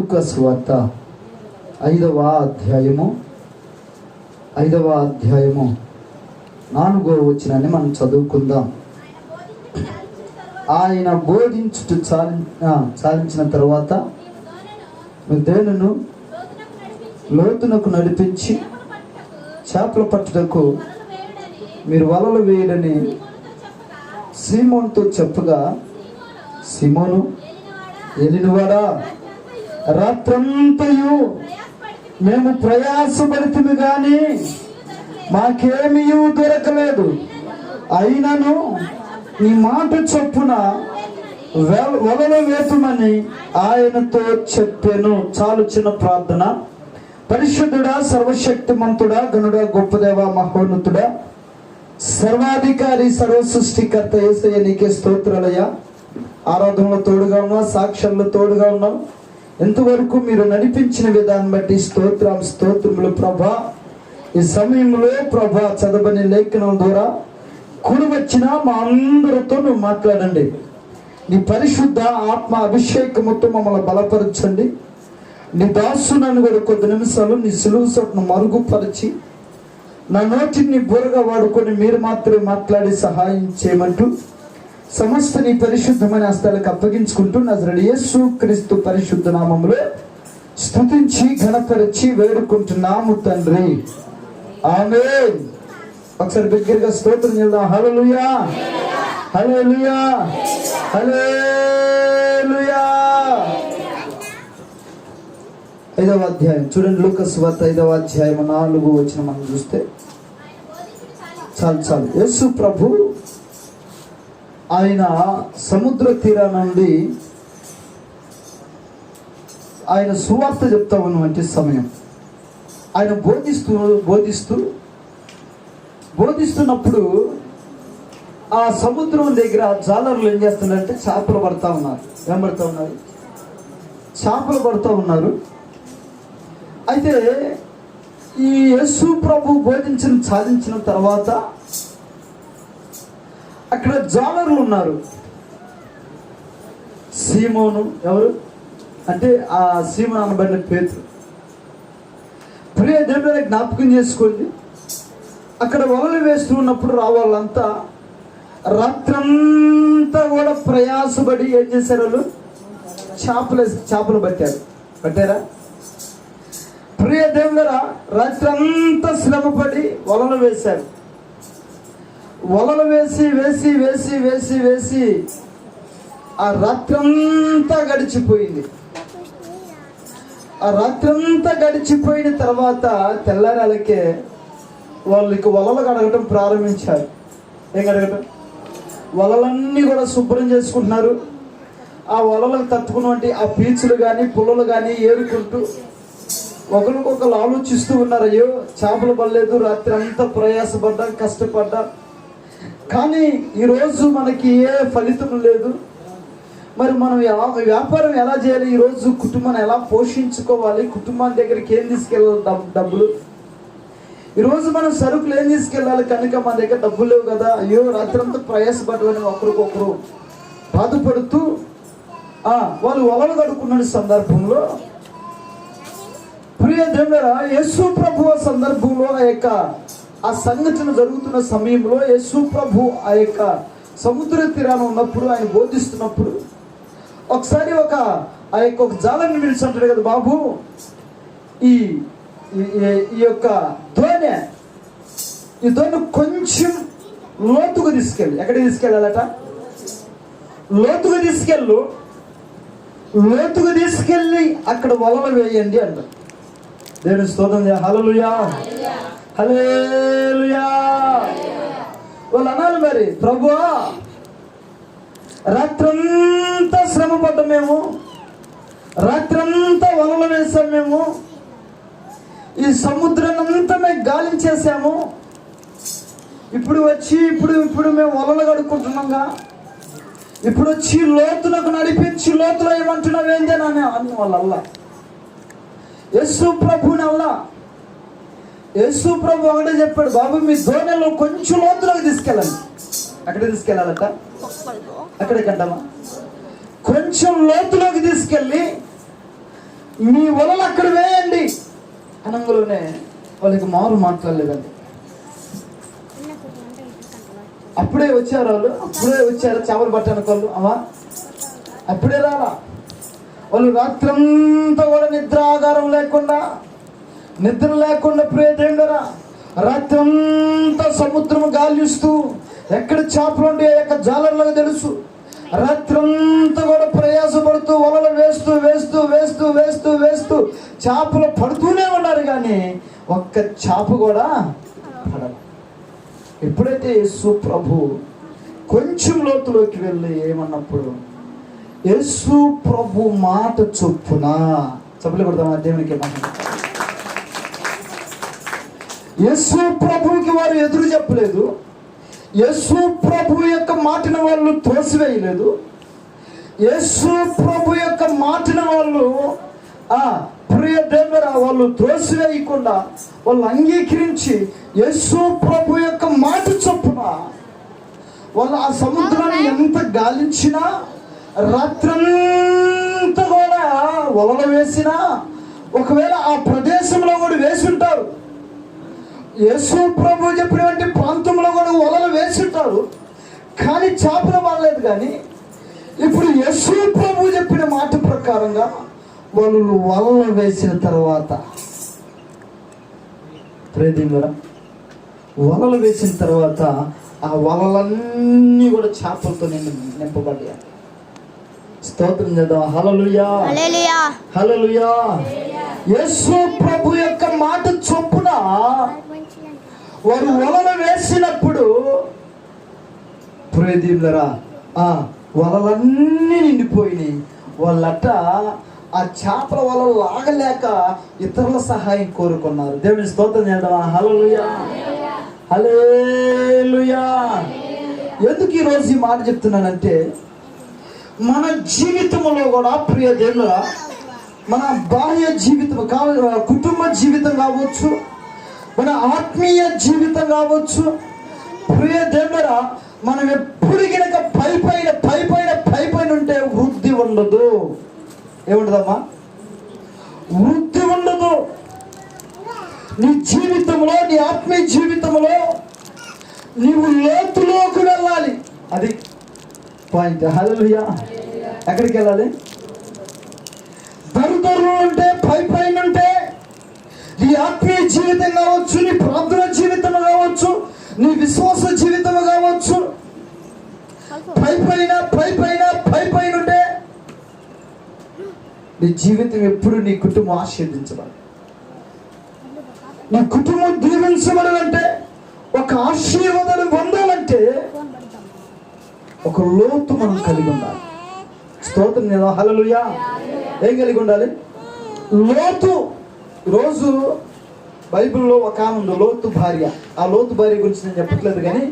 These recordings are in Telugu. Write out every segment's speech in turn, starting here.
లూకా సువార్త 5వ అధ్యాయము 4వ వచనాన్ని మనం చదువుకుందాం. ఆయన బోధించుట చాలించిన తర్వాత దేనును లోతునకు నడిపించి చేపలు పట్టుటకు మీరు వలలు వేయడని సీమోనుతో చెప్పగా, సీమోను ఎలినవాడా, రాత్రంతయు మేము ప్రయాసపడితిమి గాని మాకేమీ దొరకలేదు. అయినను నీ మాట చొప్పున వలలు వేతుమని ఆయనతో చెప్పాను. చాలు చిన్న ప్రార్థన. పరిశుద్ధుడా, సర్వశక్తిమంతుడా, గనుడా, గొప్పదేవ, మహోన్నతుడా, సర్వాధికారి, సర్వ సృష్టికర్త యేసయ్య నీకే స్తోత్రాలయ్యా. ఆరాధనలో తోడుగా ఉన్నావు, సాక్ష్యంలో తోడుగా ఉన్నావు. ఎంతవరకు మీరు నడిపించిన విధానం బట్టి స్తోత్రములు ప్రభా. ఈ సమయంలో ప్రభా చదవని లేఖనం ద్వారా కూడి వచ్చిన మా అందరితో నువ్వు మాట్లాడండి. నీ పరిశుద్ధ ఆత్మ అభిషేకముతో మమ్మల్ని బలపరచండి. నీ దాసునన్ను కూడా కొద్ది నిమిషాలు నీ సులువు సొట్టును మరుగుపరిచి నా నోటిని నీ బుర్రగా వాడుకొని మీరు మాత్రమే మాట్లాడి సహాయం చేయమంటూ సమస్త నీ పరిశుద్ధమైన హస్తాలకు అప్పగించుకుంటూ నజరేయుడైన యేసు క్రీస్తు పరిశుద్ధ నామములో స్తుతించి ఘనపరిచి వేడుకుంటున్నాము తండ్రి, ఆమేన్. ఒకసారి బిగ్గరగా స్తోత్రం చేద్దాం. హల్లెలూయా, హల్లెలూయా, హల్లెలూయా. 5వ అధ్యాయం చూడండి. లూకా సువార్త 5వ అధ్యాయం 4వ వచనం మనం చూస్తే చాలు. యేసు ప్రభు ఆయన సముద్ర తీరా నుండి ఆయన సువార్త చెప్తా ఉన్నటువంటి సమయం, ఆయన బోధిస్తున్నప్పుడు ఆ సముద్రం దగ్గర జాలర్లు ఏం చేస్తున్నారంటే చేపలు పడతా ఉన్నారు. ఏం పడతా ఉన్నారు? చేపలు పడుతూ ఉన్నారు. అయితే ఈ యేసు ప్రభు సాధించిన తర్వాత అక్కడ జాలర్లు ఉన్నారు. సీమోను ఎవరు అంటే ఆ సీమోను అనబడిన పేతురు. ప్రియ దేవుని జ్ఞాపకం చేసుకోండి, అక్కడ వలలు వేస్తూ ఉన్నప్పుడు రావాలంతా రాత్రంతా కూడా ప్రయాసపడి ఏం చేశారు? వాళ్ళు చేపలు పట్టారా? ప్రియ దేవులరా, రాత్రంతా శ్రమపడి వలలు వేశారు. వలలు వేసి వేసి వేసి వేసి వేసి ఆ రాత్రంతా గడిచిపోయింది. ఆ రాత్రంతా గడిచిపోయిన తర్వాత తెల్లారాలకే వాళ్ళకి వలలు కడగటం ప్రారంభించారు. ఏం కడగటం? వలలన్నీ కూడా శుభ్రం చేసుకుంటున్నారు. ఆ వలలకు తట్టుకున్నటువంటి ఆ పీచులు కానీ పుల్లలు కానీ ఏరుకుంటూ ఒకరికొకరు ఆలోచిస్తూ ఉన్నారు. అయ్యో చేపలు పడలేదు, రాత్రి అంతా ప్రయాసపడ్డాం, కష్టపడ్డాం, కానీ ఈరోజు మనకి ఏ ఫలితం లేదు. మరి మనం వ్యాపారం ఎలా చేయాలి? ఈరోజు కుటుంబాన్ని ఎలా పోషించుకోవాలి? కుటుంబాన్ని దగ్గరికి ఏం తీసుకెళ్ళాలి? డబ్బులు. ఈరోజు మనం సరుకులు ఏం తీసుకెళ్ళాలి? కనుక మన దగ్గర డబ్బులు లేవు కదా. అయ్యో రాత్రంతా ప్రయాసపడమని ఒకరికొకరు బాధపడుతూ వాళ్ళు వలలు కడుక్కున్న సందర్భంలో ప్రియ దేవుడా, యేసు ప్రభు సందర్భంలో ఆ సంఘటన జరుగుతున్న సమయంలో యేసు ప్రభు ఆ యొక్క సముద్ర తీరాన ఉన్నప్పుడు ఆయన బోధిస్తున్నప్పుడు ఒకసారి ఆ యొక్క జాలాన్ని పిలిచి అంటాడు కదా, బాబు ఈ యొక్క ఈ ధోని కొంచెం లోతుగా తీసుకెళ్ళి. ఎక్కడికి తీసుకెళ్ళాలట? లోతుగా తీసుకెళ్ళి అక్కడ వలలు వేయండి అంట. దేవుని స్తోత్రం. హల్లెలూయా, హల్లెలూయా. వాళ్ళు అనాలి మరి, ప్రభువా రాత్రంతా శ్రమ పడ్డాం మేము, రాత్రంతా వలలు వేసాం మేము, ఈ సముద్రాన్నంతా మేము గాలించేసాము, ఇప్పుడు మేము వలలు కడుక్కుంటున్నాంగా, ఇప్పుడు వచ్చి లోతులకు నడిపించి లోతులో ఏమంటున్నావు ఏంటి అని వాళ్ళల్లా యేసు ప్రభుని అల్లా. యేసు ప్రభు ఒకటే చెప్పాడు, బాబు మీ ధోనిలో కొంచెం లోతులోకి తీసుకెళ్ళండి. అక్కడ తీసుకెళ్ళాలట, అక్కడికంటామా? కొంచెం లోతులోకి తీసుకెళ్ళి మీ వలలు అక్కడ వేయండి అనంగలోనే వాళ్ళకి మారు మాట్లాడలేదండి. అప్పుడే వచ్చారు వాళ్ళు, అప్పుడే వచ్చారు చేపలు పట్టడానికి వాళ్ళు. అవా అప్పుడే రాలా వాళ్ళు. రాత్రంతా కూడా నిద్రాగారం లేకుండా, నిద్ర లేకుండా ప్రియదేవుడరా రాత్రంతా సముద్రం గాలిస్తూ ఎక్కడ చేపలు ఉంటే యొక్క జాలర్లకు తెలుసు. రాత్రంతా కూడా ప్రయాసపడుతూ వలలు వేస్తూ వేస్తూ వేస్తూ వేస్తూ వేస్తూ చేపలు పడుతూనే ఉన్నారు, కానీ ఒక్క చేప కూడా పడదు. ఎప్పుడైతే యేసు ప్రభు కొంచెం లోతులోకి వెళ్ళి ఏమన్నప్పుడు, యేసు ప్రభు మాట చొప్పున చెప్పలే కొడతామా దేవునికి మాట. యేసు ప్రభువుకి వారు ఎదురు చెప్పలేదు. యేసు ప్రభు యొక్క మాటను వాళ్ళు తోసివేయలేదు. యేసు ప్రభు యొక్క మాటను వాళ్ళు ప్రియ దేవుడ వాళ్ళు త్రోసివేయకుండా వాళ్ళు అంగీకరించి యేసు ప్రభు యొక్క మాట చొప్పున వాళ్ళు ఆ సముద్రాన్ని ఎంత గాలించినా, రాత్రంతా కూడా వలలు వేసినా, ఒకవేళ ఆ ప్రదేశంలో కూడా వేసి ఉంటారు. యేసు ప్రభు చెప్పినటువంటి ప్రాంతంలో కూడా వలలు వేసి ఉంటారు, కానీ చేపలు పడలేదు. కానీ ఇప్పుడు యేసు ప్రభు చెప్పిన మాట ప్రకారంగా వాళ్ళు వలలు వేసిన తర్వాత, వలలు వేసిన తర్వాత ఆ వలలన్నీ కూడా చేపలతో నింపబడ్డాయి. స్తోత్రం చేద్దాం. హల్లెలూయా హల్లెలూయా. యేసు ప్రభు యొక్క మాట చొప్పున వారు వలలు వేసినప్పుడు ప్రియదేవులరా వలలన్నీ నిండిపోయినాయి. వాళ్ళట ఆ చేపల వలలు లాగలేక ఇతరుల సహాయం కోరుకున్నారు. దేవుని స్తోత్రం చేద్దాం. హల్లెలూయా హల్లెలూయా. ఎందుకు ఈరోజు ఈ మాట చెప్తున్నానంటే, మన జీవితంలో కూడా ప్రియ దేవులరా, మన బాహ్య జీవితం కుటుంబ జీవితం కావచ్చు, మన ఆత్మీయ జీవితం కావచ్చు, ప్రియ దేవులరా, మనం ఎప్పుడు కనుక పై పైన ఉంటే వృద్ధి ఉండదు. ఏముండదమ్మా? వృద్ధి ఉండదు. నీ జీవితంలో, నీ ఆత్మీయ జీవితంలో నీవు లోతులోకి వెళ్ళాలి. అది పాయింట్. హల్లెలూయా. ఎక్కడికి వెళ్ళాలి? దరుదరులు ఉంటే, పైన ఉంటే, నీ ఆత్మీయ జీవితం కావచ్చు, నీ ప్రార్థన జీవితం కావచ్చు, నీ విశ్వాస జీవితం కావచ్చు, పైపైన ఉంటే నీ జీవితం ఎప్పుడు నీ కుటుంబం ఆశీర్వదించబడాలి. నీ కుటుంబం దీవించబడాలంటే, ఒక ఆశీర్వాదాలు పొందాలంటే ఒక లోతు మనం కలిగి ఉండాలి. స్తోత్రం కదా. హల్లెలూయా. ఏం కలిగి ఉండాలి? లోతు. రోజు బైబిల్లో ఒక ఆమె ఉంది, లోతు భార్య. ఆ లోతు భార్య గురించి నేను చెప్పట్లేదు, కానీ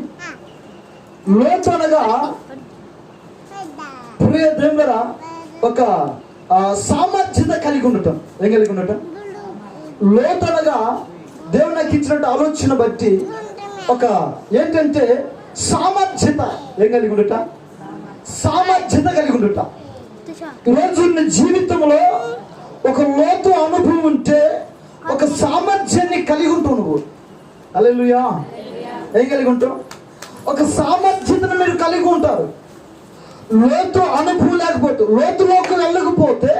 లోతు అనగా ప్రియ దేవుడ ఒక సామర్థ్యత కలిగి ఉండటం. ఏం కలిగి ఉండటం? లోతు అనగా దేవుడు నాకు ఇచ్చినట్టు ఆలోచన బట్టి ఒక ఏంటంటే సామర్థ్యత. ఏం కలిగి ఉండట? సామర్థ్యత కలిగి ఉండట. ఈరోజు నీ జీవితంలో ఒక లోతు అనుభవం ఉంటే ఒక సామర్థ్యాన్ని కలిగి ఉంటావు నువ్వు. హల్లెలూయా. ఏం కలిగి ఉంటావు? ఒక సామర్థ్యతను మీరు కలిగి ఉంటారు. లోతు అనుభవం లేకపోతే, లోతులోకి వెళ్ళకపోతే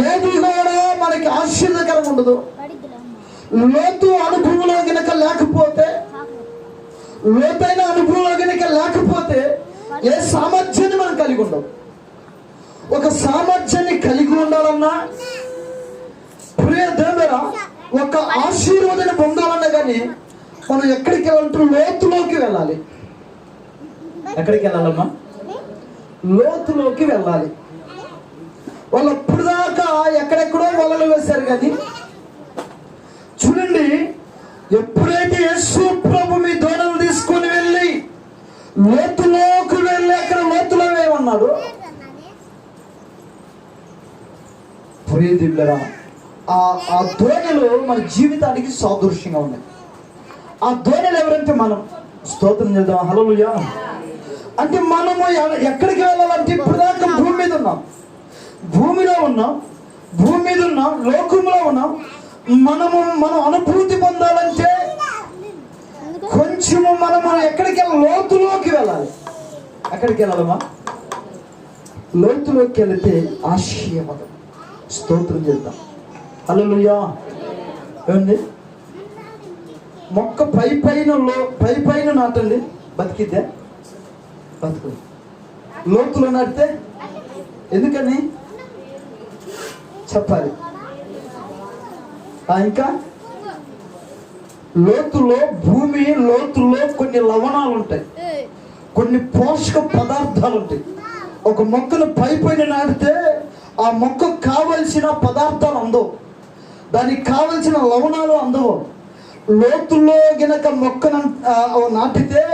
ఏది కూడా మనకి ఆశ్చర్యకరంగా ఉండదు. లోతు అనుభవంలో గనక లేకపోతే, లోతైన అనుభవంలో గనక లేకపోతే ఏ సామర్థ్యాన్ని మనం కలిగి ఉండవు. ఒక సామర్థ్యాన్ని కలిగి ఉండాలన్నా, ప్రియ దేవుడా, ఒక ఆశీర్వాదాన్ని పొందాలన్నా కానీ మనం ఎక్కడికి వెళ్ళాలంటే లోతులోకి వెళ్ళాలి. ఎక్కడికి వెళ్ళాలమ్మా? లోతులోకి వెళ్ళాలి. వాళ్ళు అప్పుడు దాకా ఎక్కడెక్కడో వలలు వేశారు, కానీ చూడండి, ఎప్పుడైతే యేసు ప్రభు మీ దోణలు తీసుకొని వెళ్ళి లోతులోకి వెళ్ళి అక్కడ లోతులో వేయమన్నాడు, ఆ దోణిలు మన జీవితానికి సాదృశ్యంగా ఉన్నాయి. ఆ దోణిలు ఎవరంటే మనం. స్తోత్రం చేద్దాం. హల్లెలూయా. అంటే మనము ఎక్కడికి వెళ్ళాలంటే ఇప్పుడు దాకా భూమి మీద ఉన్నాం, భూమిలో ఉన్నాం. భూమి మీద ఉన్నాం, లోకంలో ఉన్నాం. మనం అనుభూతి పొందాలంటే కొంచెము మనము ఎక్కడికి వెళ్ళాలి? లోతులోకి వెళ్ళాలి. ఎక్కడికి వెళ్ళాలమ్మా? లోతులోకి వెళితే ఆశీర్వాదం. స్తోత్రం చేద్దాం. హల్లెలూయా. ఏమండి, మొక్క పైన నాటండి, బతికిద్దే? బతుకు. లోతులో నాటితే ఎందుకని చెప్పాలి. ఇంకా భూమి లోతులో కొన్ని లవణాలు ఉంటాయి, కొన్ని పోషక పదార్థాలు ఉంటాయి. ఒక మొక్కను పైన నాటితే ఆ మొక్కకు కావలసిన పదార్థాలు అందవు, దానికి కావలసిన లవణాలు అందవు. లోతుల్లో గినక మొక్కను నాటితే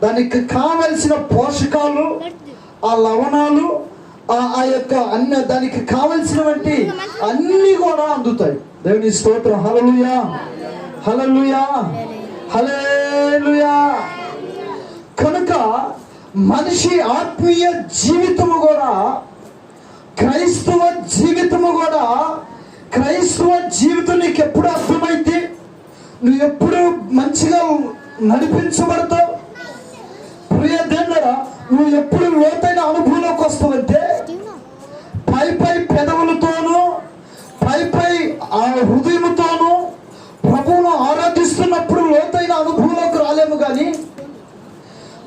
దానికి కావలసిన పోషకాలు, ఆ లవణాలు, ఆ యొక్క దానికి కావలసినవంటి అన్ని కూడా అందుతాయి. దేవుని స్తోత్రం. హల్లెలూయా, హల్లెలూయా, హల్లెలూయా. కనుక మనిషి ఆత్మీయ జీవితము కూడా, క్రైస్తవ జీవితం నీకు ఎప్పుడు అర్థమైతే, నువ్వు ఎప్పుడు మంచిగా నడిపించబడతావు. ప్రియ దేవుడా, నువ్వు ఎప్పుడు లోతైన అనుభవంలోకి వస్తావంటే పై పెదవులతోనూ పై హృదయంతోనూ ప్రభువును ఆరాధిస్తున్నప్పుడు లోతైన అనుభవంలోకి రాలేము. కానీ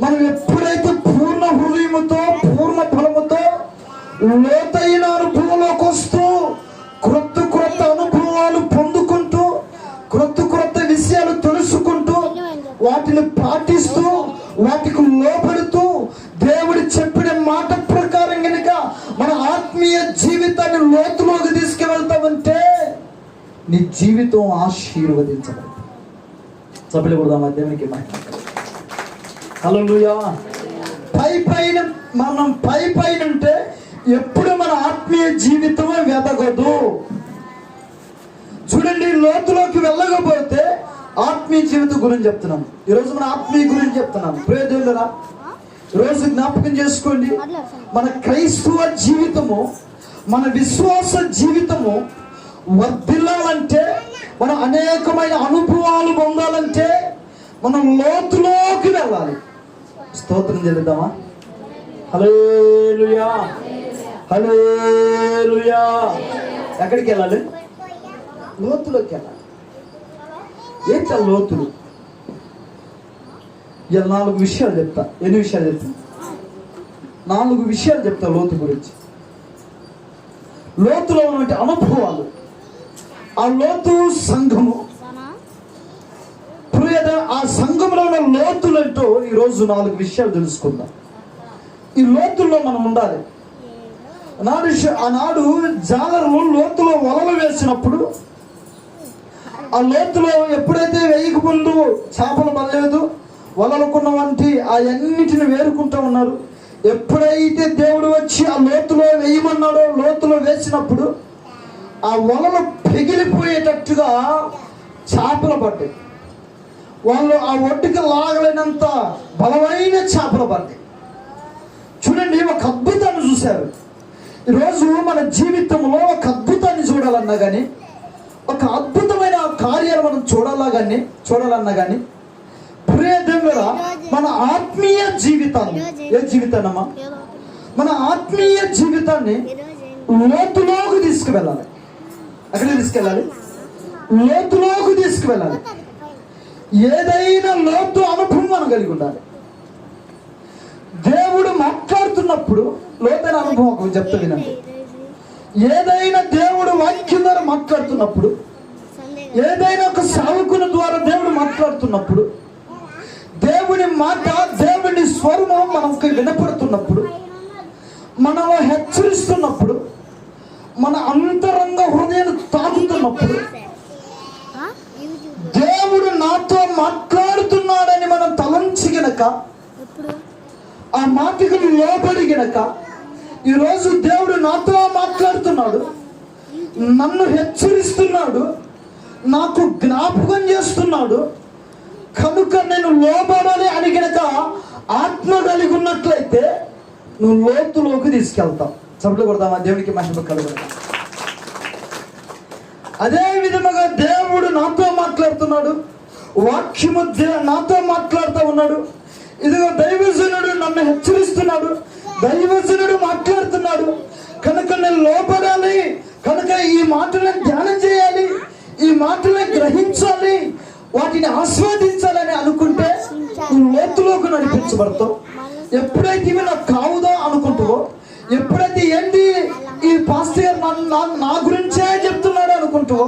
మనం ఎప్పుడైతే పూర్ణ హృదయముతో, పూర్ణ బలముతో లోతైన అనుభవంలోకి వస్తూ క్రొత్త అనుభవాలు పొందుకుంటూ, క్రొత్త విషయాలు తెలుసుకుంటూ, వాటిని పాటిస్తూ, వాటికి లోబడుతూ, దేవుడు చెప్పిన మాట ప్రకారం కనుక మన ఆత్మీయ జీవితాన్ని లోతులోకి తీసుకువెళ్తామంటే నీ జీవితం ఆశీర్వదించబడుతుంది. సభలు కూడా దేవునికి మహిమ. హల్లెలూయా. మనం పైన ఉంటే ఎప్పుడు మన ఆత్మీయ జీవితం వెదగదు. చూడండి, లోతులోకి వెళ్ళకపోతే ఆత్మీయ జీవితం గురించి చెప్తున్నాను. ఈరోజు మన ఆత్మీయ గురించి చెప్తున్నాను. ప్రియదేవులారా, ఈరోజు జ్ఞాపకం చేసుకోండి, మన క్రైస్తవ జీవితము, మన విశ్వాస జీవితము వర్ధిల్లాలంటే, మనం అనేకమైన అనుభవాలు పొందాలంటే మనం లోతులోకి వెళ్ళాలి. స్తోత్రం చేద్దామా? హల్లెలూయా, హల్లెలూయా. ఎక్కడికి వెళ్ళాలి? లోతులోకి వెళ్ళాలి. ఏంటా లోతులు? ఇలా 4 విషయాలు చెప్తా. ఎన్ని విషయాలు చెప్తా? 4 విషయాలు చెప్తా లోతు గురించి. లోతులో ఉన్నటువంటి అనుభవాలు. ఆ లోతు సంఘము, ఆ సంఘంలో ఉన్న లోతులు అంటూ ఈరోజు 4 విషయాలు తెలుసుకుందాం. ఈ లోతుల్లో మనం ఉండాలి. ఆనాడు జాలరులు లోతులో వలలు వేసినప్పుడు, ఆ లోతులో ఎప్పుడైతే వేయక ముందు చేపలు పడలేదు, వలలుకున్న వంటి అన్నిటిని వేరుకుంటూ ఉన్నారు. ఎప్పుడైతే దేవుడు వచ్చి ఆ లోతులో వేయమన్నాడో, లోతులో వేసినప్పుడు ఆ వలలు పెగిలిపోయేటట్టుగా చేపలు పడ్డాయి. వాళ్ళు ఆ ఒడ్డుకి లాగలేనంత బలమైన చేపలు పడ్డాయి. చూడండి, ఒక అద్భుతాన్ని చూశారు. ఈరోజు మన జీవితంలో ఒక అద్భుతాన్ని చూడాలన్నా కానీ, ఒక అద్భుతమైన కార్యాలు మనం చూడాలన్నా కానీ ప్రియదేవుడా, మన ఆత్మీయ జీవితాన్ని, ఏ జీవితాన్నమ్మా? మన ఆత్మీయ జీవితాన్ని లోతులోకి తీసుకువెళ్ళాలి. ఎక్కడికి తీసుకెళ్ళాలి? లోతులోకి తీసుకువెళ్ళాలి. ఏదైనా లోతు అనుభవం మనం కలిగి ఉండాలి. దేవుడు మాట్లాడుతున్నప్పుడు లోతైన అనుభవం చెప్తా వినండి. ఏదైనా దేవుడు వాక్యం ద్వారా మాట్లాడుతున్నప్పుడు, ఏదైనా ఒక సేవకుని ద్వారా దేవుడు మాట్లాడుతున్నప్పుడు, దేవుని మాట, దేవుని స్వరము మనకు వినపడుతున్నప్పుడు, మనం హెచ్చరిస్తున్నప్పుడు, మన అంతరంగ హృదయాన్ని తాకుతున్నప్పుడు, దేవుడు నాతో మాట్లాడుతున్నాడని మనం తలంచి గనక, ఆ మాటకు లోబడి గనక, ఈరోజు దేవుడు నాతో మాట్లాడుతున్నాడు, నన్ను హెచ్చరిస్తున్నాడు, నాకు జ్ఞాపకం చేస్తున్నాడు, కనుక నేను లోబడాలి అని గనక ఆత్మ కలిగి ఉన్నట్లయితే నువ్వు లోతులోకి తీసుకెళ్తావు. చప్పట్లు కొడదామా? దేవునికి మహిమ కలుగుతాం. అదే విధముగా దేవుడు నాతో మాట్లాడుతున్నాడు, వాక్యము నాతో మాట్లాడుతూ ఉన్నాడు. ఇదిగో దైవజనుడు నన్ను హెచ్చరిస్తున్నాడు, దైవజనుడు మాట్లాడుతున్నాడు. కనుక నేను లోపడాలి, కనుక ఈ మాటలను ధ్యానం చేయాలి, ఈ మాటలను గ్రహించాలి, వాటిని ఆస్వాదించాలని అనుకుంటే నువ్వు లోతులోకి నడిపించబడతావు. ఎప్పుడైతే ఇవి నాకు కావుదో అనుకుంటావో, ఎప్పుడైతే ఏంటి ఈ పాస్టర్ గారు నా గురించే చెప్తున్నాడు అనుకుంటావో,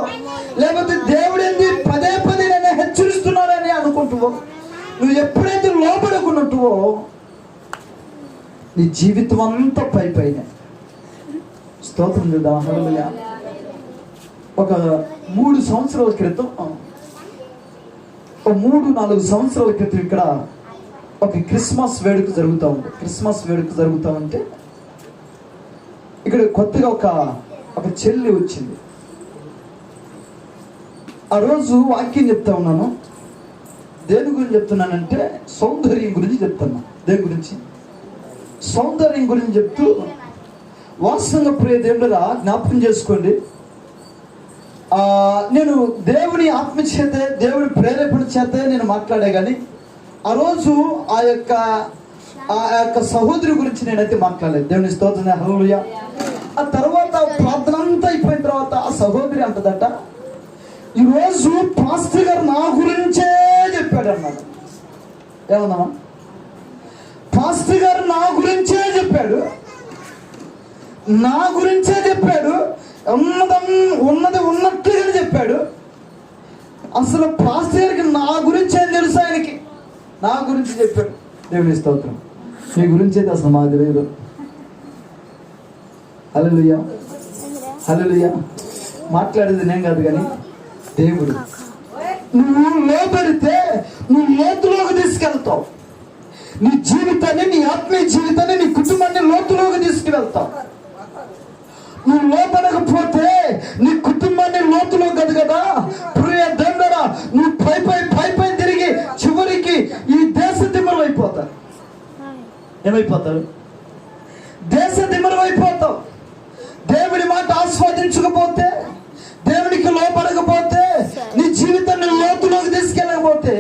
లేకపోతే దేవుడు ఏంటి పదే పదే నన్ను హెచ్చరిస్తున్నాడని అనుకుంటావో, నువ్వు ఎప్పుడైతే లోపడుకున్నట్టువో నీ జీవితం అంతా పైన స్తోత్రం చేద్దాం. హల్లెలూయా. ఒక 3 సంవత్సరాల క్రితం, 3-4 సంవత్సరాల క్రితం ఇక్కడ ఒక క్రిస్మస్ వేడుక జరుగుతూ ఉంది. క్రిస్మస్ వేడుక జరుగుతూ ఉంటే ఇక్కడ కొత్తగా ఒక చెల్లి వచ్చింది. ఆ రోజు వాక్యం చెప్తా ఉన్నాను. దేని గురించి చెప్తున్నానంటే సౌందర్యం గురించి చెప్తున్నా. దేని గురించి? సౌందర్యం గురించి చెప్తూ, వాస్తవంగా ప్రియ దేవుడా జ్ఞాపకం చేసుకోండి, నేను దేవుని ఆత్మ చేతే, దేవుని ప్రేరేపణ చేతే నేను మాట్లాడే కానీ ఆ రోజు ఆ యొక్క సహోదరి గురించి నేనైతే మాట్లాడలేదు. దేవుని స్తోత్రం. హల్లెలూయా. ఆ తర్వాత ప్రార్థన అంతా అయిపోయిన తర్వాత ఆ సహోదరి అంటదట, ఈరోజు పాస్టర్ గారు నా గురించే చెప్పాడు అన్నాడు. ఏమన్నా? పాస్టర్ గారు నా గురించే చెప్పాడు, నా గురించే చెప్పాడు, ఉన్నది ఉన్నట్టుగా చెప్పాడు. అసలు పాస్టర్ గారికి నా గురించి ఏం తెలుసు? ఆయనకి నా గురించి చెప్పాడు. దేవుని స్తోత్రం. నీ గురించి అయితే అసలు మాకు తెలియదు. హల్లెలూయా, హల్లెలూయా. మాట్లాడేది నేను కాదు కానీ దేవుడు. నువ్వు లోపడితే నువ్వు లోతులోకి తీసుకెళ్తావు. నీ జీవితాన్ని, నీ ఆత్మీయ జీవితాన్ని, నీ కుటుంబాన్ని లోతులోకి తీసుకువెళ్తావు. నువ్వు లోపడకపోతే నీ కుటుంబాన్ని లోతులో కాదు కదా ప్రియ దేవుడా, నువ్వు పై తిరిగి చివరికి ఈ దేశ దిమ్మలు అయిపోతావు. ఏమైపోతావు? దేశ దిమ్మలు అయిపోతావు. దేవుడి మాట ఆస్వాదించకపోతే, దేవునికి లోపడకపోతే, నీ జీవితాన్ని లోతులోకి తీసుకెళ్ళకపోతే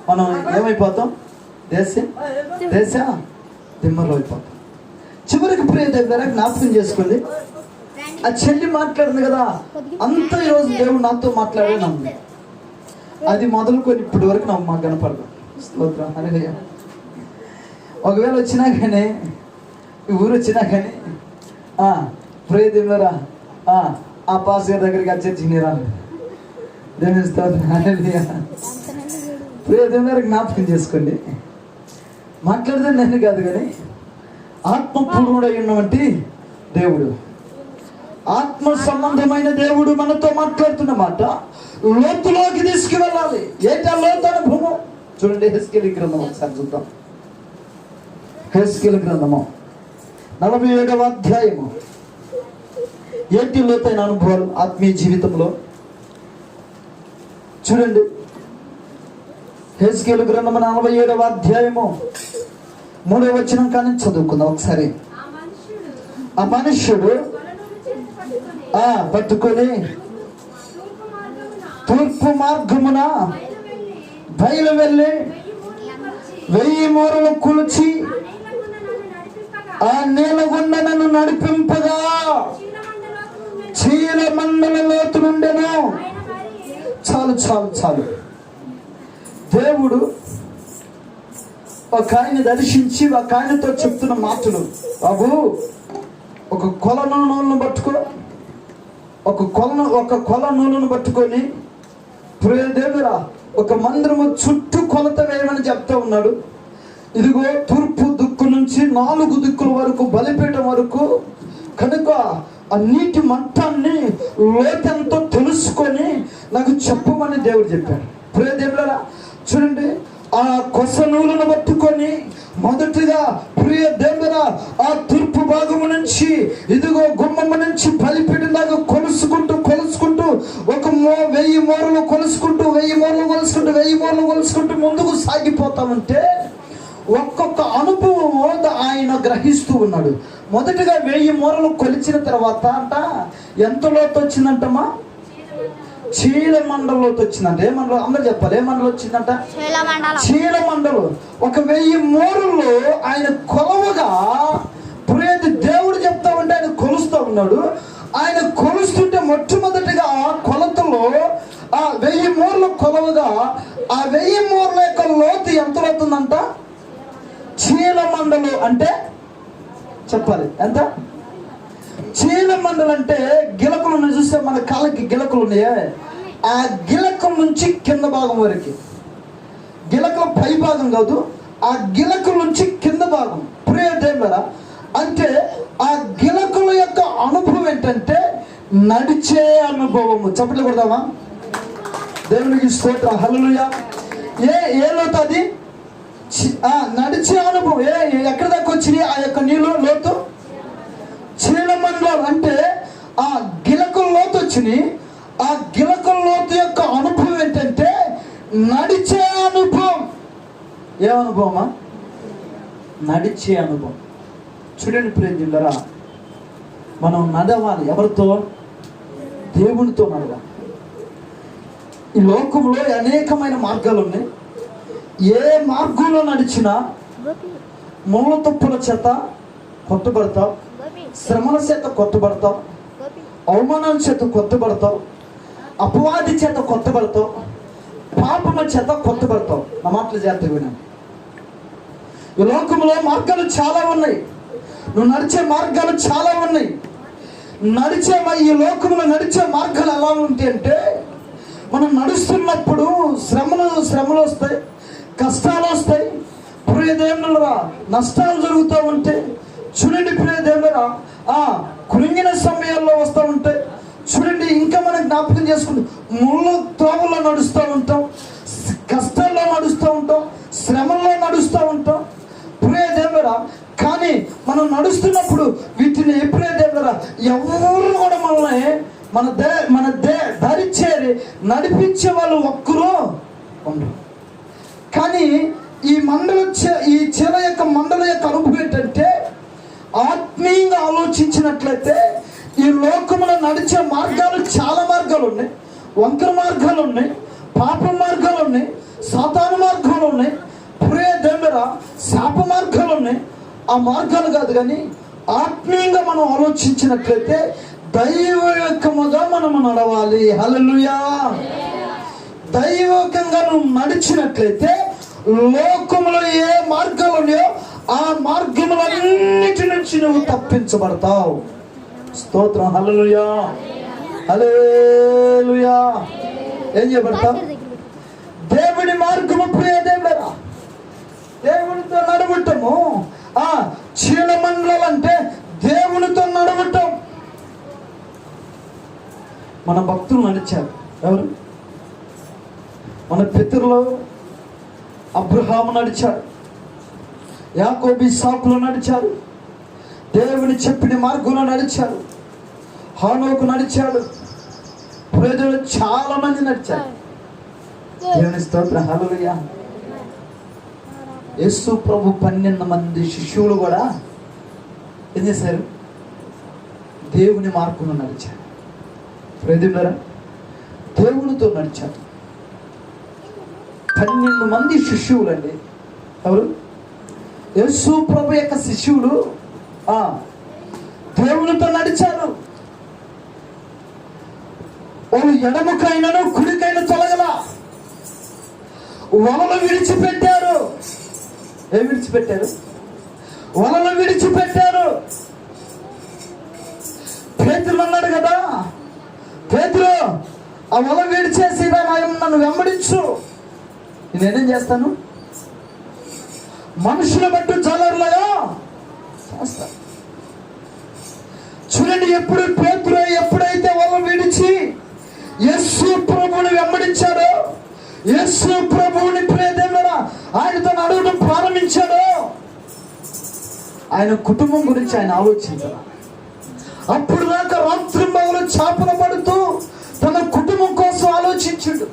మనం ఏమైపోతాం? దేశ దిమ్మలు అయిపోతాం. చివరికి ప్రియ దగ్గర జ్ఞాపకం చేసుకోండి, ఆ చెల్లి మాట్లాడింది కదా, అంత ఈరోజు దేవుడు నాతో మాట్లాడే నమ్ము. అది మొదలుకొని ఇప్పటి వరకు నాకు మాకు కనపడదు. స్తోత్రం. హల్లెలూయా. ఒకవేళ వచ్చినా కానీ, ఈ ఊరు వచ్చినా కానీ ప్రియ దేవులరా ఆ పాస్ గారి దగ్గరికి వచ్చి రాను. దేవుని స్తోత్రం. హల్లెలూయా. ప్రియ దేవులరా జ్ఞాపకం చేసుకోండి, మాట్లాడితే నేను కాదు కానీ ఆత్మపూర్ణుడై ఉన్నటువంటి దేవుడు, ఆత్మ సంబంధమైన దేవుడు మనతో మాట్లాడుతున్న మాట లోతులోకి తీసుకువెళ్ళాలి. ఏంటా లోతు అనుభవం? చూడండి, హెస్కేలు గ్రంథం ఒకసారి చూద్దాం. హెస్కేలు గ్రంథము 47వ అధ్యాయము. ఏంటి లోతైన అనుభవాలు ఆత్మీయ జీవితంలో? చూడండి, హెస్కేలు గ్రంథము 47వ అధ్యాయము 3వ వచనం కానీ చదువుకుందాం ఒకసారి. ఆ మనుష్యుడు పట్టుకొని తూర్పు మార్గమున బయలు వెళ్ళి 1000 మూరలు కొలిచి ఆ నీలగుండ నన్ను నడిపింపగా చీల మండల లోతు నుండెను. చాలు చాలు చాలు. దేవుడు ఒక ఆయన దర్శించి ఒక ఆయనతో చెప్తున్న మాటలు, బాబు ఒక కొల నూనెను పట్టుకో, ఒక కొల నూనెను పట్టుకొని ప్రియ దేవుడా ఒక మందిరము చుట్టూ కొలత వేయమని చెప్తా ఉన్నాడు. ఇదిగో తూర్పు దిక్కు నుంచి 4 దిక్కుల వరకు, బలిపీఠం వరకు, కనుక ఆ నీటి మట్టాన్ని లోతెంతో తెలుసుకొని నాకు చెప్పమని దేవుడు చెప్పాడు. ప్రియ దేవుడా చూడండి, ఆ కొస నూలును పట్టుకొని మొదటిగా ప్రియ దేవుడా ఆ తూర్పు భాగము నుంచి ఇదిగో గుమ్మము నుంచి బలిపీఠం దాకా కొలుసుకుంటూ ఒక 1000 మూరలు కొలుసుకుంటూ 1000 మూరలు కొలుసుకుంటూ ముందుకు సాగిపోతామంటే ఒక్కొక్క అనుభవము ఆయన గ్రహిస్తూ ఉన్నాడు. మొదటిగా 1000 మూరలు కొలిచిన తర్వాత అంట ఎంత లోతు వచ్చిందంటమ్మా? చీలమండలోకి వచ్చిందంట. ఏ మండలం? అందరూ చెప్పాలి. ఏ మండలం వచ్చిందంట? చీలమండలం. 1000 మూరల్లో ఆయన కొలవగా, ప్రేది దేవుడు చెప్తా ఉంటే ఆయన కొలుస్తూ ఉన్నాడు. ఆయన కొలుస్తుంటే మొట్టమొదటిగా కొలతలో ఆ 1000 మూరలు కొలవగా, ఆ 1000 మూరల యొక్క లోతు ఎంత అవుతుందంట? చీలమండలు అంటే చెప్పాలి ఎంత? చీలమండలు అంటే గిలకలు ఉన్నాయి చూస్తే, మన కాళ్ళకి గిలకలు ఉన్నాయే, ఆ గిలకం నుంచి కింద భాగం వరకు, గిలకల పై భాగం కాదు, ఆ గిలకల నుంచి కింద భాగం. ప్రియ దేవుడా, అంటే ఆ గిలకల యొక్క అనుభవం ఏంటంటే నడిచే అనుభవము. చప్పట్లు కొడదామా? దేవునికి స్తోత్రం, హల్లెలూయా. ఏ లోతు అది? నడిచే అనుభవం. ఎక్కడ దాకా వచ్చినాయి ఆ యొక్క నీళ్ళు లోతు? చీలమండలం అంటే ఆ గిలకల లోతు వచ్చినాయి. ఆ గిలకల లోతు యొక్క అనుభవం ఏంటంటే నడిచే అనుభవం. ఏ అనుభవమా? నడిచే అనుభవం. చూడండి ప్రియరా, మనం నడవాలి. ఎవరితో? దేవునితో నడవాలి. ఈ లోకంలో అనేకమైన మార్గాలు ఉన్నాయి. ఏ మార్గంలో నడిచినా ముళ్ళ తుప్పుల చేత కొట్టబడతావు, శ్రమల చేత కొట్టబడతావు, అవమానాల చేత కొట్టబడతావు, అపవాది చేత కొట్టబడతావు, పాపమ చేత కొట్టబడతావు. నా మాటలు జాగ్రత్తగా వినండి. ఈ లోకంలో మార్గాలు చాలా ఉన్నాయి. నువ్వు నడిచే మార్గాలు చాలా ఉన్నాయి. ఈ లోకంలో నడిచే మార్గాలు ఎలా ఉంటాయి అంటే, మనం నడుస్తున్నప్పుడు శ్రమలు వస్తాయి, కష్టాలు వస్తాయి, ప్రియదేవులరా నష్టాలు జరుగుతూ ఉంటాయి. చూడండి ప్రియదేవులరా, కృంగిన సమయాల్లో వస్తూ ఉంటాయి. చూడండి, ఇంకా మనం జ్ఞాపకం చేసుకుంటాం, ముళ్ళ త్రోవల్లో నడుస్తూ ఉంటాం, కష్టాల్లో నడుస్తూ ఉంటాం, శ్రమల్లో నడుస్తూ ఉంటాం. ప్రియదేవులరా, కానీ మనం నడుస్తున్నప్పుడు వీటిని ప్రియదేవులరా ఎవరు కూడా మన దారి చేరి నడిపించే వాళ్ళు ఒక్కరూ ఉండరు. కానీ ఈ చీల యొక్క మండల యొక్క అనుభవం ఏంటంటే, ఆత్మీయంగా ఆలోచించినట్లయితే ఈ లోకములో నడిచే మార్గాలు చాలా మార్గాలు ఉన్నాయి. వంకర మార్గాలు ఉన్నాయి, పాప మార్గాలు ఉన్నాయి, సాతాను మార్గాలు ఉన్నాయి, ప్రియ దేవుడా శాప మార్గాలు ఉన్నాయి. ఆ మార్గాలు కాదు, కానీ ఆత్మీయంగా మనం ఆలోచించినట్లయితే దైవయుక్తముగా మనం నడవాలి. హల్లెలూయా. దైవకంగా నువ్వు నడిచినట్లయితే లోకములో ఏ మార్గాలు ఉన్నాయో ఆ మార్గములన్నిటి నుంచి నువ్వు తప్పించబడతావు. స్తోత్రం, హల్లెలూయా, హల్లెలూయా. ఏం చేయబడతావు? దేవుని మార్గము ప్రియదేవుడా, దేవునితో నడవటము. చీలమండలం అంటే దేవునితో నడవటం. మన భక్తులు నడిచారు. ఎవరు? మన పితరులు. అబ్రహాము నడిచాడు, యాకోబు ఇస్సాకులు నడిచారు, దేవుని చెప్పిన మార్గంలో నడిచారు, హానోకు నడిచాడు, ప్రజలు చాలా మంది నడిచారు. దేవుని స్తోత్రం, హల్లెలూయా. యేసు ప్రభు 12 మంది శిష్యులు కూడా ఏం చేశారు? దేవుని మార్గంలో నడిచారు. ప్రజలారా, దేవునితో నడిచారు. 12 మంది శిష్యులు అండి. ఎవరు? యేసు ప్రభు యొక్క శిష్యులు దేవునితో నడిచారు. వాళ్ళు ఎడమకైనను కుడికైనా తొలగల. వలలు విడిచిపెట్టారు. ఏం విడిచిపెట్టారు? వలలు విడిచిపెట్టారు. పేతురు అన్నాడు కదా, పేతురు ఆ వల విడిచేసి నన్ను వెంబడించు, నేనేం చేస్తాను? మనుషుల బట్టి జాలర్లుగా చేస్తాను. చూడండి, ఎప్పుడైతే వల విడిచి యేసు ప్రభువుని వెంబడించాడో, యేసు ప్రభువుని ప్రియదేవుడా ఆయనతో నడవడం ప్రారంభించాడో, ఆయన కుటుంబం గురించి ఆయన ఆలోచించాడు. అప్పుడు దాకా రాత్రి మగలు చాపన పడుతూ తన కుటుంబం కోసం ఆలోచించాడు.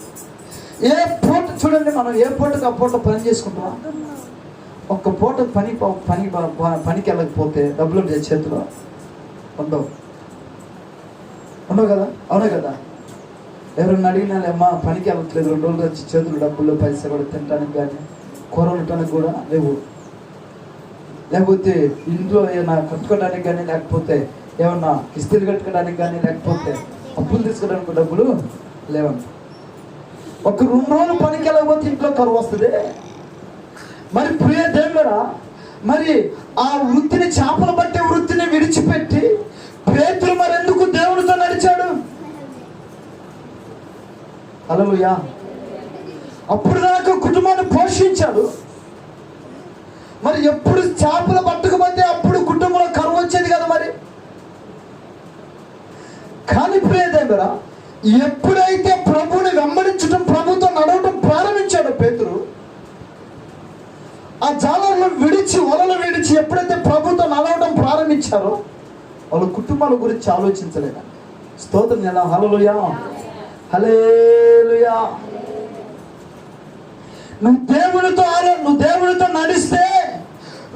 ఏ పూట చూడండి, మనం ఏ పూటకు ఆ పూట పని చేసుకుంటాం. ఒక్క పూట పనికి వెళ్ళకపోతే డబ్బులు ఉంటాయి చేతిలో? ఉండవు కదా? అవునా కదా? ఎవరన్నా అడిగినా అమ్మా పనికి వెళ్ళట్లేదు, 2 రోజులు వచ్చి చేతులు డబ్బులు పైసా కూడా తినడానికి కానీ కూర ఉండటానికి కూడా లేవు, లేకపోతే ఇంట్లో ఏమైనా కట్టుకోవడానికి కానీ, లేకపోతే ఏమన్నా కిస్తీలు కట్టుకోవడానికి కానీ, లేకపోతే అప్పులు తీసుకోవడానికి డబ్బులు లేవంట. ఒక 2 రోజులు పనికి వెళ్ళకపోతే ఇంట్లో కరువు వస్తుంది. మరి ప్రియ దేవుడా, మరి ఆ వృత్తిని, చేపలు పట్టే వృత్తిని విడిచిపెట్టి పేతురు మరి ఎందుకు దేవునితో నడిచాడు? హల్లెలూయా. అప్పుడు దాకా కుటుంబాన్ని పోషించాడు. మరి ఎప్పుడు చేపలు పట్టుకుపోతే అప్పుడు కుటుంబంలో కరువు వచ్చేది కదా మరి. కానీ ప్రియదేవరా, ఎప్పుడైతే ప్రభువుని వెంబడించడం, ప్రభుతో నడవటం ప్రారంభించాడు పేతురు, ఆ జాలర్లను విడిచి, వలలు విడిచి ఎప్పుడైతే ప్రభుతో నడవడం ప్రారంభించారో వాళ్ళ కుటుంబాల గురించి ఆలోచించలేదండి. స్తోత్రం ఎలా. హల్లెలూయా, హల్లెలూయా. నువ్వు దేవుడితో నడిస్తే,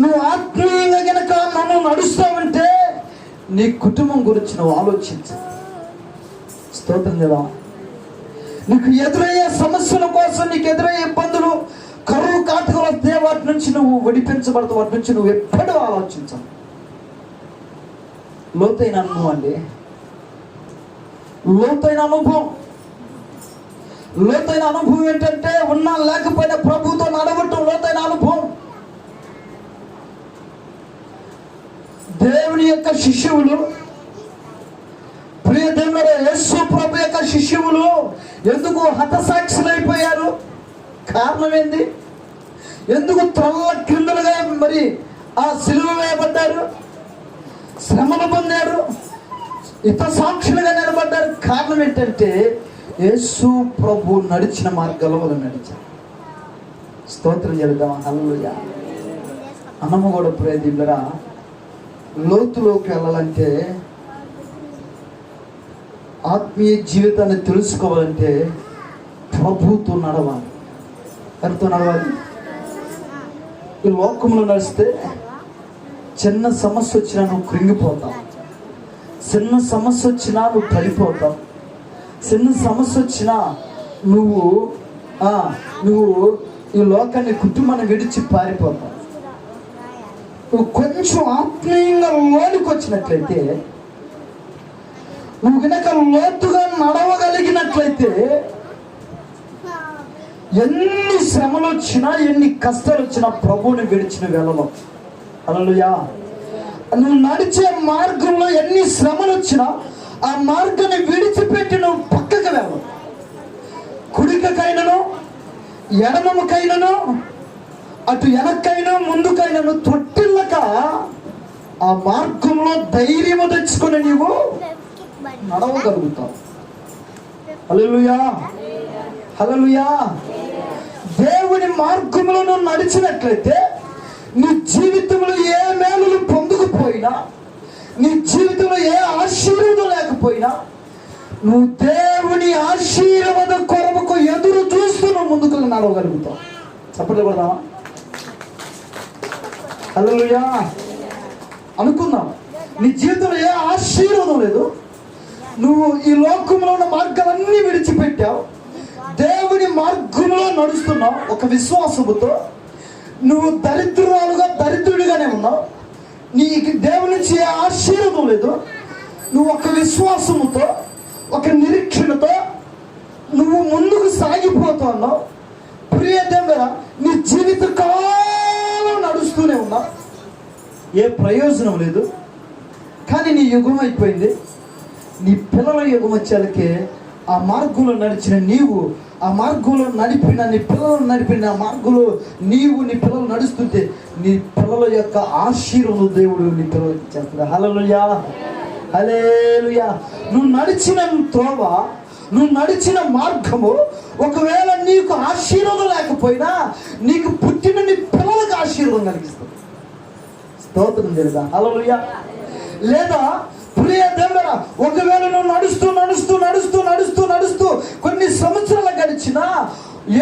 నువ్వు ఆత్మీయంగా గనక నన్ను నడుస్తావంటే నీ కుటుంబం గురించి నువ్వు ఆలోచించు. స్తోత్రం కదా. నీకు ఎదురయ్యే సమస్యల కోసం, నీకు ఎదురయ్యే ఇబ్బందులు, కరువు కాటుకలు వస్తే వాటి నుంచి నువ్వు విడిపించబడతావు. వాటి నుంచి నువ్వు ఎప్పుడూ ఆలోచించావు. లోతైన అనుభవం అండి, లోతైన అనుభవం. లోతైన అనుభవం ఏంటంటే ఉన్నా లేకపోయినా ప్రభుతో నడవటం లోతైన అనుభవం. దేవుని యొక్క శిష్యువులు, ప్రియ దేవుడు యేసు ప్రభు యొక్క శిష్యువులు ఎందుకు హతసాక్షులైపోయారు? కారణం ఏంది? ఎందుకు త్రల్ల క్రిందలుగా మరి ఆ సిలువ వేయబడ్డారు, శ్రమలు పొందారు, సాక్షులుగా నిలబడ్డారు? కారణం ఏంటంటే యేసు ప్రభు నడిచిన మార్గాల్లో వాళ్ళు నడిచారు. స్తోత్రం చేద్దాం. హల్లెలూయా. అన్నమ్మ కూడా ప్రేదిరా, లోతులోకి వెళ్ళాలంటే, ఆత్మీయ జీవితాన్ని తెలుసుకోవాలంటే ప్రభుతో నడవాలి. ఎవరితో నడవాలి? ఈ లోకంలో నడిస్తే చిన్న సమస్య వచ్చినా నువ్వు కృంగిపోతావు, చిన్న సమస్య వచ్చినా నువ్వు పడిపోతావు, చిన్న సమస్య వచ్చినా నువ్వు ఈ లోకాన్ని, కుటుంబాన్ని విడిచి పారిపోతావు. నువ్వు కొంచెం ఆత్మీయంగా లోనికి వచ్చినట్లయితే, నువ్వు గనక లోతుగా నడవగలిగినట్లయితే, ఎన్ని శ్రమలు వచ్చినా, ఎన్ని కష్టాలు వచ్చినా ప్రభువుని విడిచిన వెళ్ళను. హల్లెలూయా. నువ్వు నడిచే మార్గంలో ఎన్ని శ్రమలు వచ్చినా ఆ మార్గాన్ని విడిచిపెట్టి నువ్వు పక్కకు వెళ్ళవు. కుడికైనను ఎడమకైనను, అటు వెనక్కైనా ముందుకైనను తొట్టిల్లక ఆ మార్గంలో ధైర్యము తెచ్చుకుని నీవు నడవగలుగుతావు. హల్లెలూయా, హల్లెలూయా. దేవుని మార్గంలో నువ్వు నడిచినట్లయితే నీ జీవితంలో ఏ మేలులు పొందుకుపోయినా, నీ జీవితంలో ఏ ఆశీర్వాదం లేకపోయినా, నువ్వు దేవుని ఆశీర్వాదం కొరకు ఎదురు చూస్తూ నువ్వు ముందుకు నడవగలుగుతావు. చప్పట్లు కొడదామా? హల్లెలూయా. అనుకుందాం, నీ జీవితంలో ఏ ఆశీర్వాదం లేదు, నువ్వు ఈ లోకంలో ఉన్న మార్గాలన్నీ విడిచిపెట్టావు, దేవుని మార్గంలో నడుస్తున్నావు. ఒక విశ్వాసముతో నువ్వు దరిద్రుడిగానే ఉన్నావు, నీకు దేవుని నుంచి ఏ ఆశీర్వాదం లేదు. నువ్వు ఒక విశ్వాసముతో, ఒక నిరీక్షణతో నువ్వు ముందుకు సాగిపోతున్నావు. ప్రియ దేవుడా, నీ జీవిత కాలం నడుస్తూనే ఉన్నావు, ఏ ప్రయోజనం లేదు. కానీ నీ యుగం అయిపోయింది. నీ పిల్లల యుగం వచ్చేలకే ఆ మార్గంలో నడిచిన నీవు, ఆ మార్గంలో నడిపిన నీ పిల్లలు నడిపిన ఆ మార్గంలో నీవు, నీ పిల్లలు నడుస్తుంటే నీ పిల్లల యొక్క ఆశీర్వాదం దేవుడు నీ పిల్లలకి చేస్తాడు. హల్లెలూయా, హల్లెలూయా. నువ్వు నడిచిన త్రోవ, నువ్వు నడిచిన మార్గము ఒకవేళ నీకు ఆశీర్వాదం లేకపోయినా నీకు పుట్టిన నీ పిల్లలకు ఆశీర్వాదం కలిగిస్తుంది. స్తోత్రం తెలుసా? హల్లెలూయా. లేదా ప్రియ దేవుడా, ఒకవేళ నువ్వు నడుస్తూ నడుస్తూ నడుస్తూ నడుస్తూ నడుస్తూ కొన్ని సంవత్సరాలు గడిచినా,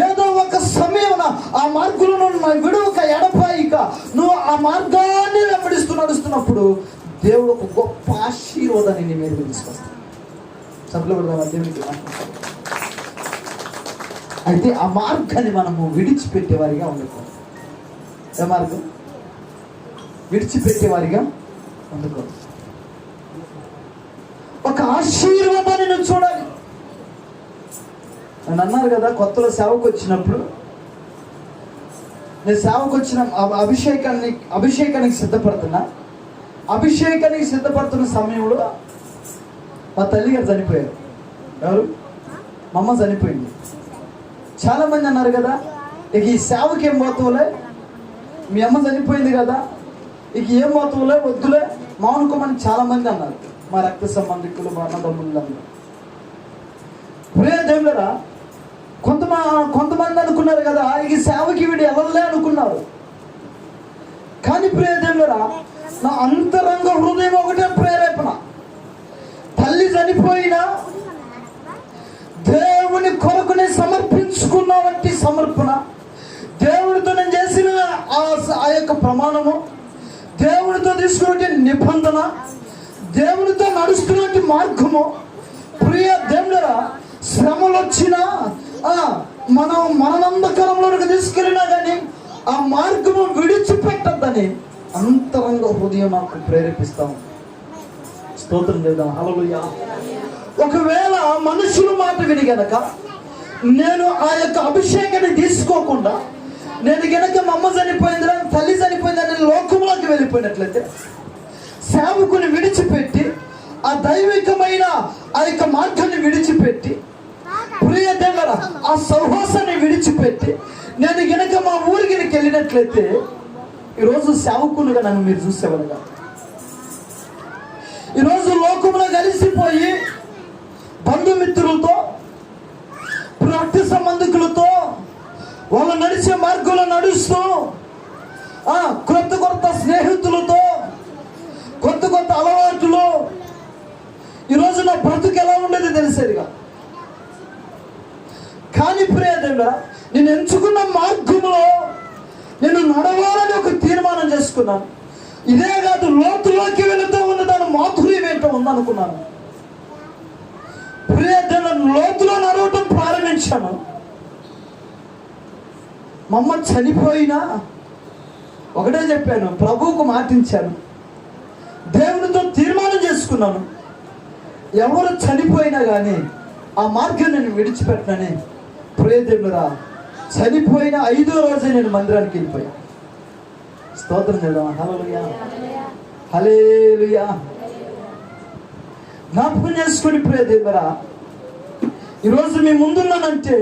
ఏదో ఒక సమయం ఆ మార్గంలో విడువక ఎడపాయిక నువ్వు ఆ మార్గాన్ని వెంబడిస్తూ నడుస్తున్నప్పుడు దేవుడు ఒక గొప్ప ఆశీర్వాదాన్ని నీ మీద తీసుకొస్తాడు. సభలో కూడా దేవునికి. అయితే ఆ మార్గాన్ని మనము విడిచిపెట్టేవారిగా ఉండకూడదు. ఏ మార్గం? విడిచిపెట్టేవారిగా ఉండకూడదు. ఒక ఆశీర్వాదాన్ని నువ్వు చూడాలి. అని అన్నారు కదా, కొత్తలో సేవకు వచ్చినప్పుడు, నేను సేవకు వచ్చిన అభిషేకానికి సిద్ధపడుతున్న సమయంలో మా తల్లి గారు చనిపోయారు. ఎవరు? మా అమ్మ చనిపోయింది. చాలా మంది అన్నారు కదా, ఇక ఈ సేవకి ఏం పోతావులే, మీ అమ్మ చనిపోయింది కదా, ఇక ఏం పోతావులే, వద్దులే మానుకోమని చాలా మంది అన్నారు. మా రక్త సంబంధికులు, మా అన్నదమ్ములు అన్నారు. ప్రియ దేవులరా, కొంతమంది అనుకున్నారు కదా, ఇక సేవకి వీడు ఎవరులే అనుకున్నారు. కానీ ప్రియ దేవులరా, నా అంతరంగ హృదయం ఒకటే ప్రేరేపణ. తల్లి చనిపోయినా దేవుని కొరకునే సమర్పించుకున్న వంటి సమర్పణ, దేవుడితో నేను చేసిన ఆ యొక్క ప్రమాణము, దేవుడితో తీసుకునే నిబంధన, దేవుడితో నడుస్తున్నటువంటి మార్గము, ప్రియ దేవులరా, శ్రమలు వచ్చినా మనం మనందకరంలోకి తీసుకెళ్ళినా కానీ ఆ మార్గము విడిచిపెట్టద్దని అంతరంగ హృదయం నాకు ప్రేరేపిస్తాం. స్తోత్రం చేద్దాం. హల్లెలూయా. ఒకవేళ మనుషుల మాట విని గనక నేను ఆ యొక్క అభిషేకాన్ని తీసుకోకుండా, నేను గనక మా అమ్మ చనిపోయిందిరా, తల్లి చనిపోయిందని లోకంలోకి వెళ్ళిపోయినట్లయితే, సేవకుని విడిచిపెట్టి ఆ దైవికమైన ఆ యొక్క మార్గాన్ని విడిచిపెట్టి, ప్రియ దేవుడా, ఆ సహవాసాన్ని విడిచిపెట్టి నేను గనక మా ఊరికి వెళ్ళినట్లయితే, ఈరోజు సేవకులుగా నన్ను మీరు చూసేవారుగా. ఈరోజు లోకంలో కలిసిపోయి బంధుమిత్రులతో, రక్త సంబంధికులతో, వాళ్ళు నడిచే మార్గంలో నడుస్తూ, కొత్త స్నేహితులతో, కొత్త అలవాటులు, ఈరోజు నా బ్రతుకు ఎలా ఉండేది తెలిసేదిగా. కానీ ప్రియ దేవుడా, నేను ఎంచుకున్న మార్గంలో నేను నడవాలని ఒక తీర్మానం చేసుకున్నాను. ఇదే కాదు, లోతులోకి వెళుతూ ఉన్న దాని మాధుర్యం ఏంటో ఉందనుకున్నాను. ప్రియ దేవుడా, లోతులో నడవటం ప్రారంభించాను. మా అమ్మ చనిపోయినా ఒకటే చెప్పాను, ప్రభువుకు మాటించాను, దేవునితో తీర్మానం చేసుకున్నాను. ఎవరు చనిపోయినా కానీ ఆ మార్గాన్ని నేను విడిచిపెట్టనని. ప్రియ దేవుడా, చనిపోయిన 5వ రోజే నేను మందిరానికి వెళ్ళిపోయా. స్తోత్రం చేద్దాం. హల్లెలూయా, హల్లెలూయా. జ్ఞాపకం చేసుకుని ప్రియ దేవుడా, ఈరోజు మీ ముందున్నానంటే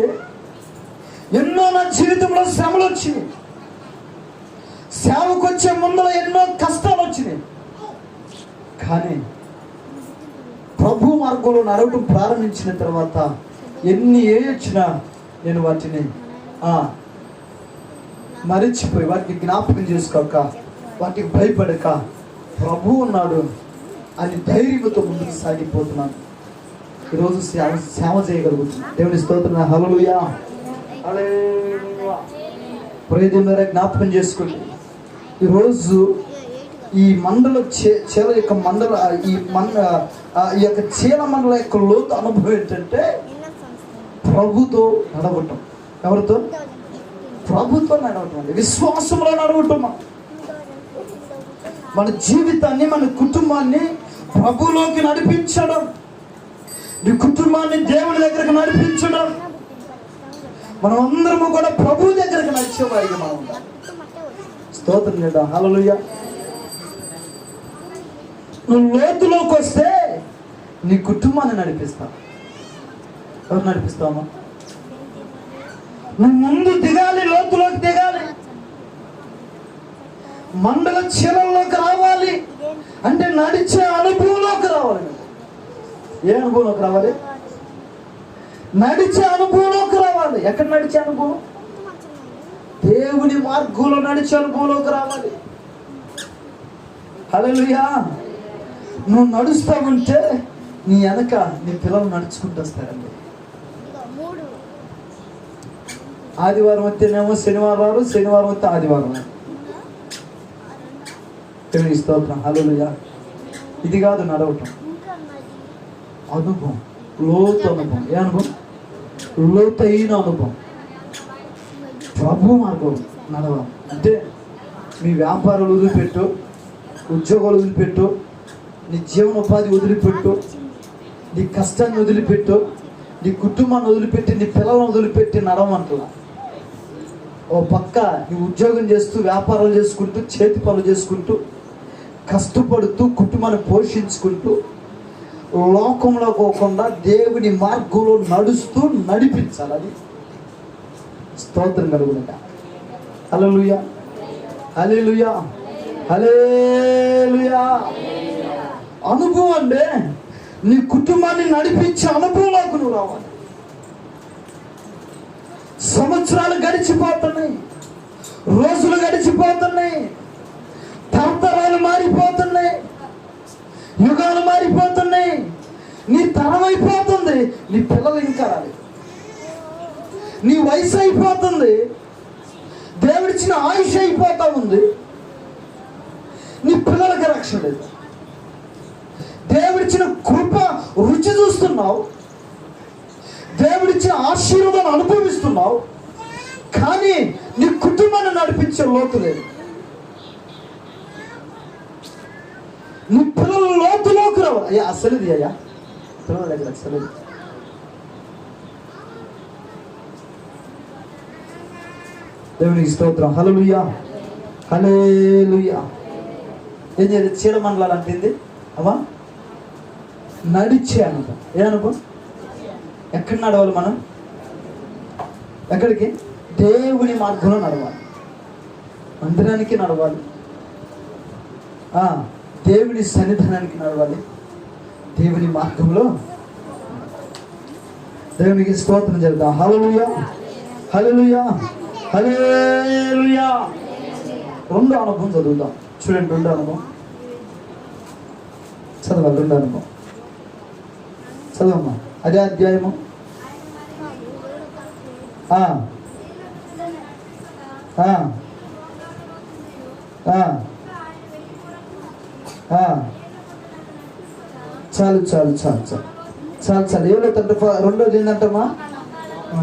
ఎన్నో నా జీవితంలో శ్రమలు వచ్చినాయి. సేవకు వచ్చే ముందులో ఎన్నో కష్టాలు వచ్చినాయి. కానీ ప్రభు మార్గంలో నడవటం ప్రారంభించిన తర్వాత ఎన్ని వచ్చినా నేను వాటిని మరిచిపోయి, వాటికి జ్ఞాపకం చేసుకోక, వాటికి భయపడక, ప్రభు ఉన్నాడు అని ధైర్యంతో ముందుకు సాగిపోతున్నాను. ఈరోజు సేవ చేయగలుగుతున్నాను. దేవుని స్తోత్రం. హల్లెలూయా, హల్లెలూయా. ప్రియ దేవులారా, జ్ఞాపకం చేసుకోండి, ఈరోజు ఈ మండల చీల యొక్క ఈ యొక్క చీల మండల యొక్క లోతు అనుభవం ఏంటంటే, ప్రభుతో నడవటం. ఎవరితో? ప్రభుతో నడవటం అండి. విశ్వాసంలో నడవటం. మన జీవితాన్ని, మన కుటుంబాన్ని ప్రభులోకి నడిపించడం, నీ కుటుంబాన్ని దేవుని దగ్గరకు నడిపించడం. మనం అందరము కూడా ప్రభు దగ్గరకు నడిచేవారిగా మనం. స్తోత్రం చేద్దాం. హల్లెలూయా. నువ్వు లోతులోకి వస్తే నీ కుటుంబాన్ని నడిపిస్తావు. ఎవరు నడిపిస్తావమ్మా? నువ్వు ముందు దిగాలి, లోతులోకి దిగాలి, మండల చీలల్లోకి రావాలి అంటే నడిచే అనుభవంలోకి రావాలి. ఏ అనుభవంలోకి రావాలి? నడిచే అనుభవంలోకి రావాలి. ఎక్కడ నడిచే అనుభవం? దేవుని మార్గంలో నడిచే అనుభవంలోకి రావాలి. హల్లెలూయా. నువ్వు నడుస్తావంటే నీ వెనక నీ పిల్లలు నడుచుకుంటూ వస్తారండి. ఆదివారం వస్తేనేమో శనివారం రారు, శనివారం వస్తే ఆదివారం. స్తోత్రం. హల్లెలూయా. ఇది కాదు నడవటం, అనుభవం. లోతు అనుభవం. ఏ అనుభవం? లోతైన అనుభవం. ప్రభు మార్గం నడవాలి అంటే మీ వ్యాపారాలు వదిలిపెట్టు, ఉద్యోగాలు వదిలిపెట్టు, నీ జీవనోపాధి వదిలిపెట్టు, నీ కష్టాన్ని వదిలిపెట్టు, నీ కుటుంబాన్ని వదిలిపెట్టి, నీ పిల్లలను వదిలిపెట్టి నడవమంటలా. ఓ పక్క నీ ఉద్యోగం చేస్తూ, వ్యాపారాలు చేసుకుంటూ, చేతి పనులు చేసుకుంటూ, కష్టపడుతూ, కుటుంబాన్ని పోషించుకుంటూ, లోకంలో పోకుండా దేవుని మార్గంలో నడుస్తూ నడిపించాలి. అది స్తోత్రం కలుగునగా. హల్లెలూయా, హల్లెలూయా, హల్లెలూయా. అనుభవం అంటే నీ కుటుంబాన్ని నడిపించే అనుభవంలోకి నువ్వు రావాలి. సంవత్సరాలు గడిచిపోతున్నాయి, రోజులు గడిచిపోతున్నాయి, తరతరాలు మారిపోతున్నాయి, యుగాలు మారిపోతున్నాయి, నీ తరం అయిపోతుంది, నీ పిల్లలు ఇంకా రాలి, నీ వయసు అయిపోతుంది, దేవుడిచ్చిన ఆయుష్ అయిపోతా ఉంది, నీ పిల్లలకి రక్షణ లేదు. దేవుడిచ్చిన కృప రుచి చూస్తున్నావు, దేవుడిచ్చిన ఆశీర్వాదాన్ని అనుభవిస్తున్నావు, కానీ నీ కుటుంబాన్ని నడిపించే లోతు లేదు. నీ పిల్లలు లోతులోకి రావు. అయ్యా అసలుది, అయ్యా పిల్లల దగ్గర అసలుది. దేవునికి స్తోత్రం. హల్లెలూయా, హల్లెలూయా. ఏం చేయాలి? చీడమండలాలు అంటుంది అమ్మా, నడిచే అనుభవం. ఏ అనుభవం? ఎక్కడ నడవాలి మనం? ఎక్కడికి? దేవుని మార్గంలో నడవాలి, మందిరానికి నడవాలి, దేవుని సన్నిధానానికి నడవాలి, దేవుని మార్గంలో. దేవునికి స్తోత్రం చేద్దాం. హల్లెలూయా, హల్లెలూయా, హల్లెలూయా. రెండో అనుభవం చదువుదాం. చూడండి, రెండో అనుభవం చదవాలి. రెండో అనుభవం చదవమ్మా. అదే అధ్యాయము. చాలు చాలు చాలు చాలు చాలు చాలు. ఏ లోతంట? రెండోది ఏంటంటమ్మా?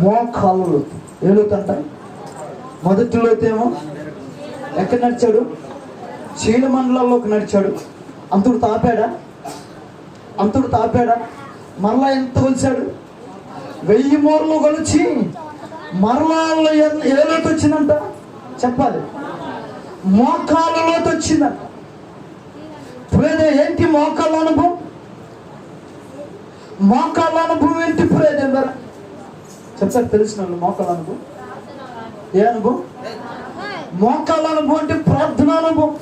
మోకాలు లోతు. ఏ లోతంట? మొదటి లోతేమో ఎక్కడ నడిచాడు? చీలమండలాల్లోకి నడిచాడు. అంతుడు తాపాడా? అంతుడు తాపాడా? మరలా ఎంత కొలిచాడు? 1000 మూరలు కొలిచి మరలా ఏ లోతు వచ్చిందంట? చెప్పాలి. మోకాళ్ళ లోతు వచ్చిందంట. ఇప్పుడేదే ఏంటి మోకాళ్ళ అనుభవం? మోకాళ్ళ అనుభవం ఏంటి? ఇప్పుడేదే మరి చెప్తారు తెలిసిన వాళ్ళు. మోకాళ్ళ అనుభవం ఏ అనుభవం? మోకాళ్ళ అనుభవం అంటే ప్రార్థన అనుభవం.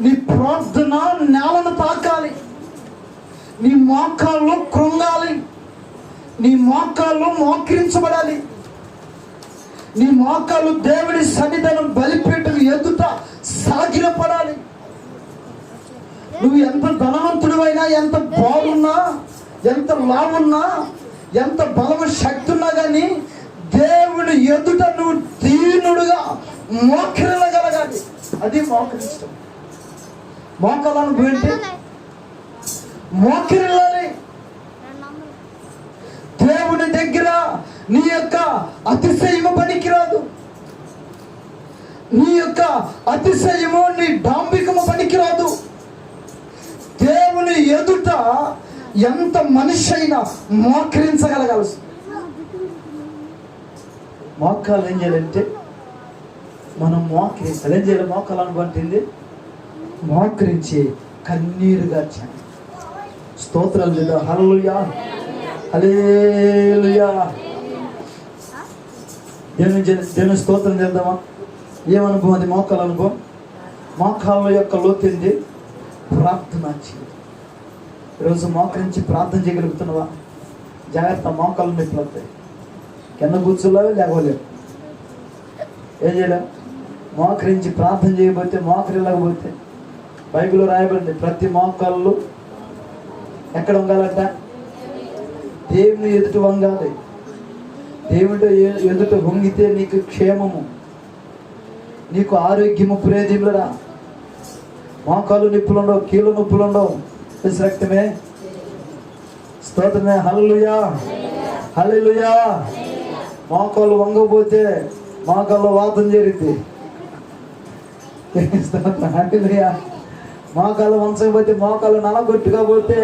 నీ ప్రార్థన నేలను తాకాలి, నీ మోకాళ్ళు కృంగాలి, నీ మోకాళ్ళు మోకరించబడాలి, నీ మోకాళ్ళు దేవుడి సన్నిధానం బలిపీఠం ఎదుట సాగిలపడాలి. నువ్వు ఎంత ధనవంతుడివైనా, ఎంత బాగున్నా, ఎంత లావున్నా, ఎంత బలమ శక్తి ఉన్నా కానీ దేవుడి ఎదుట నువ్వు దీనుడుగా మోకరిల్లగలగాలి. అది మోకరించడం. మోకాలను ఏంటి? మోకరిల్లాలి. దేవుడి దగ్గర నీ యొక్క అతిశయము పనికిరాదు, నీ యొక్క అతిశయము, నీ డాంబికము పనికిరాదు. దేవుని ఎదుట ఎంత మనిషి అయినా మోకరించగలగాల్సి. మోకాలు ఏం చేయాలంటే మనం మోకరించాలి. ఏం చేయాలి? మోకాలు అనుకుంటుంది మోకరించి కన్నీరుగా చేయాలి. స్తోత్రాలు చేద్దాం. హల్లెలూయా, హల్లెలూయా. దేవుని స్తోత్రం చేద్దామా? ఏమనుభవం అది? మోకాల అనుభవం. మోకాళ్ళ యొక్క లోతేంది? ప్రార్థన చేయాలి. ఈరోజు మోకరించి ప్రార్థన చేయగలుగుతున్నావా? జాగ్రత్త, మోకాళ్ళు నొప్పులు వస్తాయి. కింద కూర్చోలేవు, లేకపోలేవు. ఏం చేయలేవు? మోకరించి ప్రార్థన చేయకపోతే, మోకరిల్లకపోతే బైబిల్లో రాయబడింది ప్రతి మోకాళ్ళు ఎక్కడ వంగాలంట? దేవుని ఎదుట వంగాలి. దేవుడి ఎదుట వంగితే నీకు క్షేమము, నీకు ఆరోగ్యము. ప్రేదిములరా, మోకాలు నొప్పులు ఉండవు, కీళ్ళ నొప్పులు ఉండవు. రక్తమే స్తోత్రమే. హల్లెలూయా, హల్లెలూయా. మోకాళ్ళు వంగపోతే మోకాళ్ళు వాతం జరిగింది. స్తోత్రం, హల్లెలూయా. మోకాళ్ళు వంచకపోతే మోకాళ్ళు నలగొట్టుగా పోతే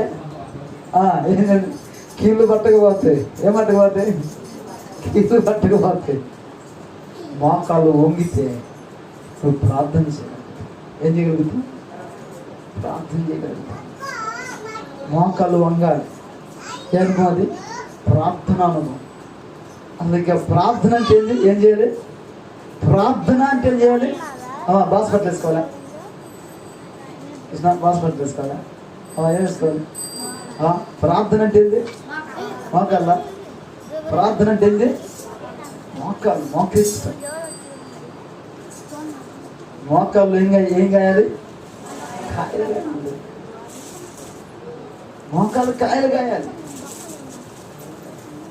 ఏంటంటే కీళ్ళు పట్టకపోతాయి. ఏమట్టకపోతాయి? కీళ్ళు పట్టకపోతాయి. మోకాళ్ళు వంగితే నువ్వు ప్రార్థన చేయగలుగుతావు. ఏం చేయగలుగుతావు? ప్రార్థన చేయగలుగుతావు. మోకాళ్ళు వంగాలి. ఏమనుకో? అది ప్రార్థన అనుభవం. అందుకే ప్రార్థన అంటే ఏంది? ఏం చేయాలి? ప్రార్థన అంటే ఏం చేయాలి? బాస్పట్లు వేసుకోవాలా? బాస్పట్లు వేసుకోవాలా? ఏం వేసుకోవాలి? ప్రార్థన అంటే ఏంది? మోకాళ్ళ. ప్రార్థన అంటే ఏంది? మోకాళ్ళు మోకరిస్తాయి. మోకాళ్ళు ఏం కాయాలి? కాయలు కాయాలి. మోకాళ్ళు కాయలు కాయాలి.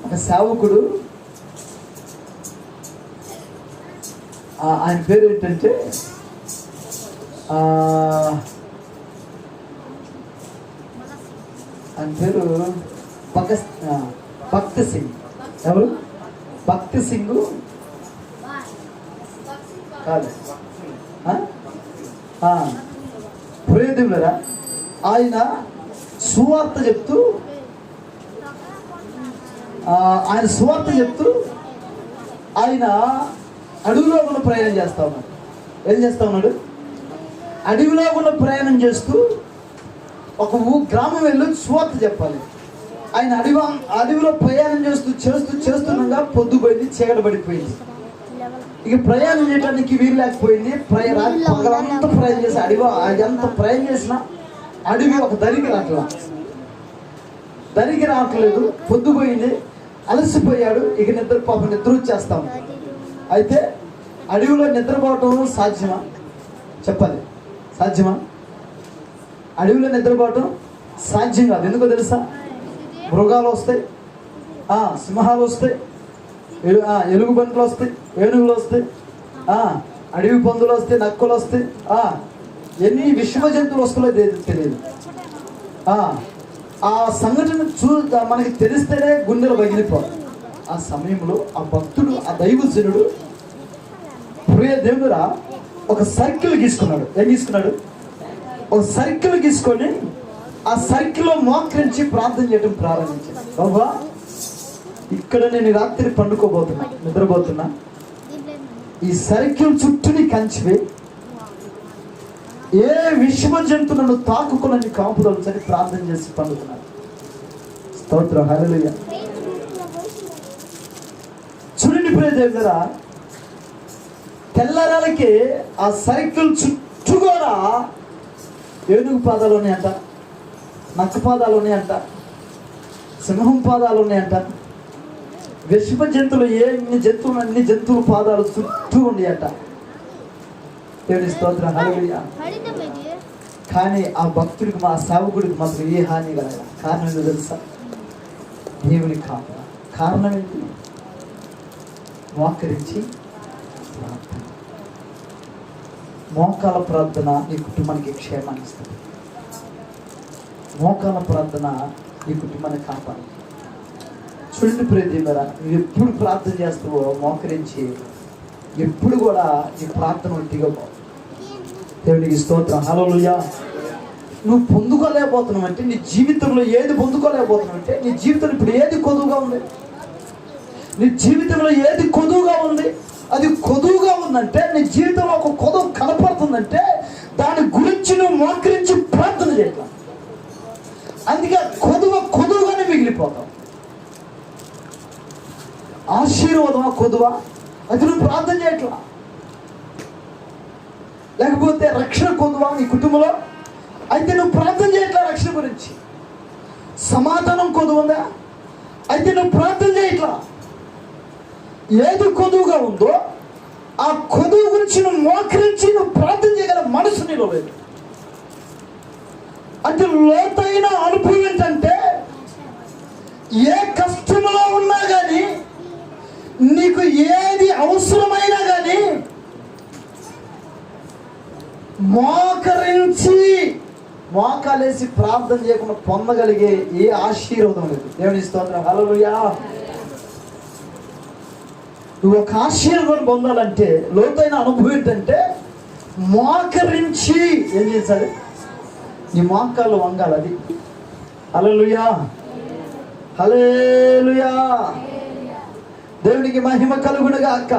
ఒక సేవకుడు, ఆయన పేరు ఏంటంటే ఆయన పేరు భక్త్ సింగ్. ఎవరు? భక్త్ సింగ్ కాదు, పురేదేవులరా. ఆయన సువార్త చెప్తూ ఆయన అడవిలో ఉన్న ప్రయాణం చేస్తా ఉన్నాడు. ఏం చేస్తా ఉన్నాడు? అడవిలో ఉన్న ప్రయాణం చేస్తూ ఒక గ్రామం వెళ్ళి సువార్త చెప్పాలి. ఆయన అడవిలో ప్రయాణం చేస్తుండగా పొద్దుపోయింది, చీకటి పడిపోయింది. ఇక ప్రయాణం చేయడానికి వీలు లేకపోయింది. పగలంతా ప్రయాణం చేసి ఎంత ప్రయాణం చేసినా అడవి ఒక దరికి రావట్లేదు. పొద్దుపోయింది, అలసిపోయాడు. ఇక నిద్ర వచ్చేస్తాం. అయితే అడవిలో నిద్రపోవటం సాధ్యమా? చెప్పాలి, సాధ్యమా? అడవిలో నిద్రపోవటం సాధ్యం కాదు. ఎందుకో తెలుసా? మృగాలు వస్తాయి, సింహాలు వస్తాయి, ఎలుగుబంట్లు వస్తాయి, ఏనుగులు వస్తాయి, అడవి పందులు వస్తాయి, నక్కలు వస్తాయి, ఎన్ని విషమ జంతువులు వస్తాయో తెలియదు. ఆ సంఘటన మనకి తెలిస్తేనే గుండెలు పగిలిపోతాయి. ఆ సమయంలో ఆ భక్తుడు, ఆ దైవజనుడు, ప్రియ దేవుడా, ఒక సర్కిల్ గీసుకున్నాడు. ఏం గీసుకున్నాడు? ఒక సర్కిల్ గీసుకొని ఆ సర్కిల్లో మోకరించి ప్రార్థన చేయడం ప్రారంభించాడు. బాబా, ఇక్కడ నేను రాత్రి పండుకోబోతున్నా, నిద్రపోతున్నా. ఈ సర్కిల్ చుట్టూని కంచివే, ఏ విషమ జంతువులను తాకుకుని కాపుదలు సరి ప్రార్థన చేసి పండుకున్నాడు. స్తోత్రం, హల్లెలూయా. చూడండి ప్రియ దేవుడా, తెల్లరాలకి ఆ సర్కిల్ చుట్టూ కూడా ఏనుగు పాదాలు ఉన్నాయంట, నక్క పాదాలు ఉన్నాయంట, సింహం పాదాలు ఉన్నాయంట, విషమ జంతువులు అన్ని జంతువుల పాదాలు చుట్టూ ఉన్నాయంట. దేవుని స్తోత్రం, హల్లెలూయా. కానీ ఆ భక్తుడికి, మా సేవకుడికి మాత్రం ఏ హాని కలగ. కారణం ఏంటో తెలుసా? దేవుని కారణం ఏంటి? మోకరించి ప్రార్థన. మోకాల ప్రార్థన నీ కుటుంబానికి క్షేమాన్ని ఇస్తుంది. మోకాల ప్రార్థన నీ కుటుంబాన్ని కాపాడు. చూడండి ప్రియదేవరా, నువ్వు ఎప్పుడు ప్రార్థన చేస్తావో మోకరించి ఎప్పుడు కూడా నీ ప్రార్థన ఒట్టిగా పో. దేవునికి స్తోత్రం, హల్లెలూయా. నువ్వు పొందుకోలేకపోతున్నావు అంటే, నీ జీవితంలో ఏది పొందుకోలేకపోతున్నావు అంటే, నీ జీవితం ఇప్పుడు ఏది కొదువుగా ఉంది? నీ జీవితంలో ఏది కొదువుగా ఉంది? అది కొదువుగా ఉందంటే, నీ జీవితంలో ఒక కొదువు కనపడుతుందంటే దాని గురించి నువ్వు మోకరించి ప్రార్థన చేయట్లా. అందుకే కొదువుగానే మిగిలిపోతావు. ఆశీర్వాదమా కొదువా? అది నువ్వు ప్రార్థన చేయట్లా. లేకపోతే రక్షణ కొదువా నీ కుటుంబంలో? అయితే నువ్వు ప్రార్థన చేయట్లా రక్షణ గురించి. సమాధానం కొదువుందా? అయితే నువ్వు ప్రార్థన చేయట్లా. ఏది కొదువుగా ఉందో ఆ కొదువు గురించి నువ్వు మోకరించి నువ్వు ప్రార్థన చేయగల మనసు నీలో లేదు. అంటే లోతైన అనుభవం ఏంటంటే, ఏ కష్టంలో ఉన్నా కానీ, నీకు ఏది అవసరమైనా కానీ మోకరించి మోకాలేసి ప్రార్థన చేయకుండా పొందగలిగే ఏ ఆశీర్వాదం లేదు. దేవుని స్తోత్రం. హల్లెలూయా. నువ్వు ఒక ఆశీర్వాదం పొందాలంటే లోతైన అనుభవం ఏంటంటే మోకరించి ఏం చేశాడు, నీ మోకాళ్ళు వంగాలి. అది హల్లెలూయా, హల్లెలూయా. దేవునికి మహిమ కలుగునుగాక.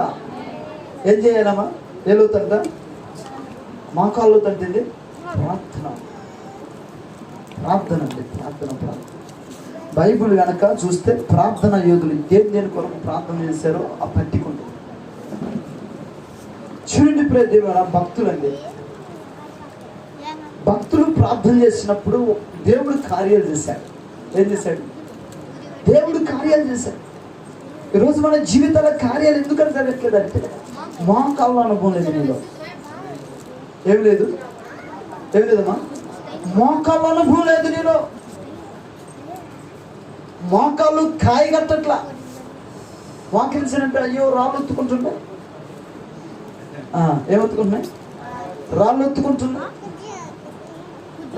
ఏం చేయాలమ్మా? ఏలుతంట మోకాళ్ళు తంటింది ప్రార్థన, ప్రార్థన అండి, ప్రార్థన. బైబిల్ కనుక చూస్తే ప్రార్థన యోధులు దేని కొరకు ప్రార్థన చేశారో ఆ పట్టికుంటుంది. చూడండి ప్రియదేవరా, భక్తులండి, భక్తులు ప్రార్థన చేసినప్పుడు దేవుడు కార్యాలు చేశాడు. ఏం చేశాడు? దేవుడు కార్యాలు చేశాడు. ఈరోజు మన జీవితాల కార్యాలు ఎందుకని జరగట్లేదంటే మోకాళ్ళ అనుభవం లేదు నీలో. ఏం లేదు, ఏం లేదమ్మా? మోకాళ్ళ అనుభవం లేదు నీలో. మోకాళ్ళు కాయగట్టట్లా. మోకరించినట్టు అయ్యో రాళ్ళు ఎత్తుకుంటున్నాయి. ఏమొత్తుకుంటున్నాయి? రాళ్ళు ఎత్తుకుంటున్నాయి.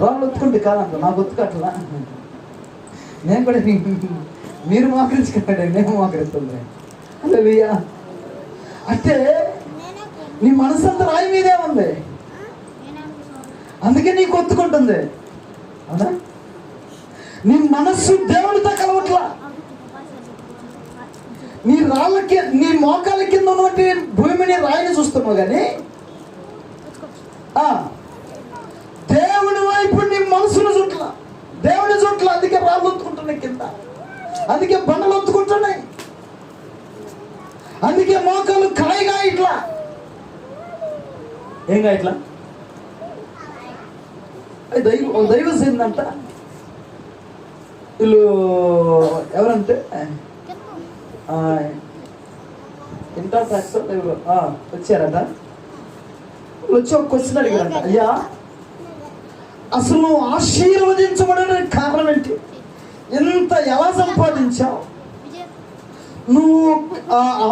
రాళ్ళు ఎత్తుకుంటే కాదంట, నాకు ఒత్తుకట్లా. నేను కూడా మీరు మోకరించుకుంటాడే, నేను మోకరిస్తుంది. హల్లెలూయా. అంటే నీ మనసంతా రాయి మీదే ఉంది, అందుకే నీకు ఒత్తుకుంటుంది. అవునా? నీ మనస్సు దేవుడితో కలవట్లా. నీ రాళ్ళకి, నీ మోకాల కింద ఉన్నటువంటి భూమిని రాయిని చూస్తున్నావు కానీ దేవుని వైపు నీ మనసును చుట్ల, దేవుని చుట్ల. అందుకే రాళ్ళు ఒత్తుకుంటున్నాయి కింద, అందుకే బండలు ఒత్తుకుంటున్నాయి, అందుకే మోకాలు కాయగా ఇట్లా. ఏంగా ఇట్లా? దైవ సేందంట. వీళ్ళు ఎవరంటే ఇంటర్ క్లాస్ వచ్చారట. వచ్చి ఒక క్వశ్చన్ అడిగారంట, అయ్యా అసలు నువ్వు ఆశీర్వదించబడడానికి కారణం ఏంటి? ఎంత ఎలా సంపాదించావు? నువ్వు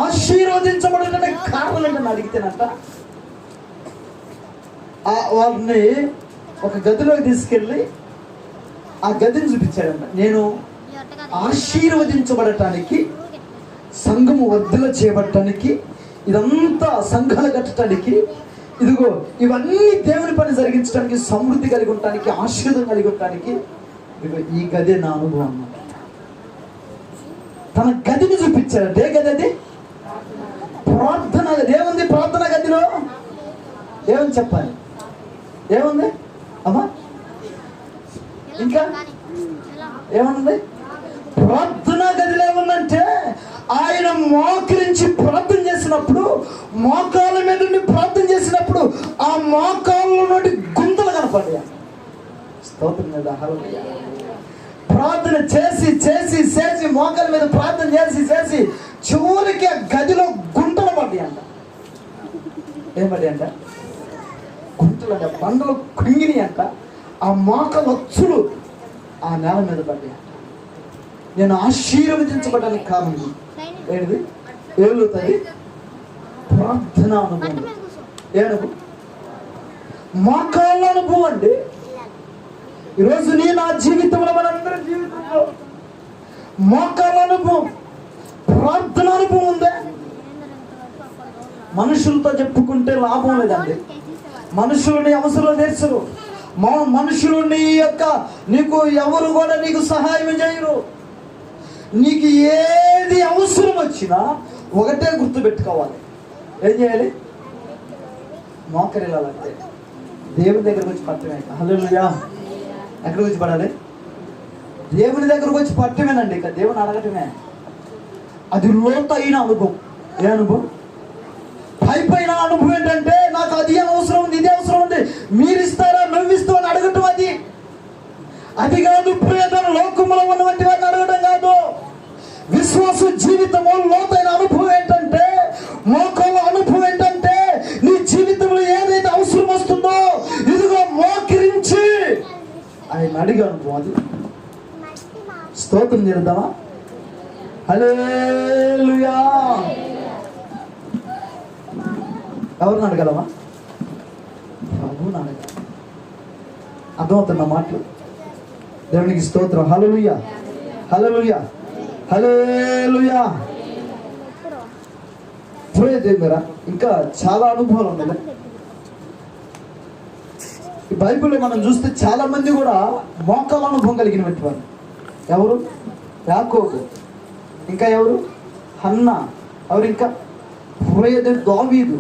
ఆశీర్వదించబడడానికి కారణం ఏంటని అడిగితేనంట వాళ్ళని ఒక గదిలోకి తీసుకెళ్ళి ఆ గదిని చూపించాడంట. నేను ఆశీర్వదించబడటానికి, సంఘము వర్ధల చేయబడటానికి, ఇదంతా సంఘాలు కట్టడానికి, ఇదిగో ఇవన్నీ దేవుని పని జరిగించడానికి, సమృద్ధి కలిగి ఉండటానికి, ఆశీర్వాదం కలిగి ఉండటానికి ఇదిగో ఈ గదే నా అనుభవం అన్నమాట. తన గదిని చూపించాడంటే. ఏ గది అది? ప్రార్థన గది. ఏముంది ప్రార్థన గదిలో? ఏమని చెప్పాలి? ఏముంది అమ్మా? ఇంకా ఏమన్నది? ప్రార్థన గదిలో ఏముందంటే ఆయన మోకరించి ప్రార్థన చేసినప్పుడు, మోకాళ్ళ మీద నుండి ప్రార్థన చేసినప్పుడు ఆ మోకాళ్ళ నుండి గుంతలు కనపడ్డాయి. స్తోత్రం మీద. హల్లెలూయా. ప్రార్థన చేసి చేసి చేసి మోకాళ్ళ మీద ప్రార్థన చేసి చేసి చివరికి ఆ గదిలో గుంటలు పడ్డాయి అంట. ఏం పడ్డాయి అంట? గుంటలు అంట. బండలు కుంగిని అంట. ఆ మోకాళ్ళ అచ్చులు ఆ నేల మీద పడ్డాయి అంట. నేను ఆశీర్వదించబడడానికి కారణం ఏంటిది? ఏలుతుంది ప్రార్థన అనుభవం. ఏ అనుభవం? మోకాళ్ళ అనుభవం అండి. ఈరోజు నా జీవితంలో, మనందరి జీవితంలో మోకాళ్ళ అనుభవం, ప్రార్థన అనుభవం ఉందే. మనుషులతో చెప్పుకుంటే లాభం లేదండి. మనుషులని అవసరం తీర్చరు. మనుషులు నీకు ఎవరు కూడా నీకు సహాయం చేయరు. నీకు ఏది అవసరం వచ్చినా ఒకటే గుర్తు పెట్టుకోవాలి. ఏం చేయాలి? మోకరిల్లాలంటే దేవుని దగ్గరకు వచ్చి పట్టమే. హల్లెలూయా. ఎక్కడికి వచ్చి పడాలి? దేవుని దగ్గరకు వచ్చి పట్టమేనండి. ఇక దేవుని అడగటమే. అది లోతైన అనుభవం. ఏ అనుభవం? పైపైన అనుభవం ఏంటంటే నాకు అది అవసరం ఉంది, ఇది అవసరం ఉంది, మీరు ఇస్తారా, నువ్వు ఇస్తావు అని అడగటం. అది కాదు ప్రియతను. లోకములో ఉన్నటువంటి వారిని అడగడం కాదు. విశ్వాస జీవితము లోతైన అనుభవం ఏంటంటే, మోకాళ్ళ అనుభవం ఏంటంటే, నీ జీవితంలో ఏదైతే అవసరం వస్తుందో ఇదిగో మోకరించి ఆయన అడిగే అనుభవం. అది స్తోత్రం చేద్దామా? హల్లెలూయా. ఎవరిని అడగలమా? ప్రభువుని అడగాలి. అర్థమవుతున్న మాటలు? దేవునికి స్తోత్రం. హల్లెలూయా, హల్లెలూయా, హల్లెలూయా. దేవురా ఇంకా చాలా అనుభవాలు ఉన్నాయి. ఈ బైబిల్లో మనం చూస్తే చాలా మంది కూడా మోకాల అనుభవం కలిగినటువంటి వారు. ఎవరు? యాకోబు, ఇంకా ఎవరు? హన్నా, ఎవరు ఇంకా? హృదయదేవుడు దావీదు,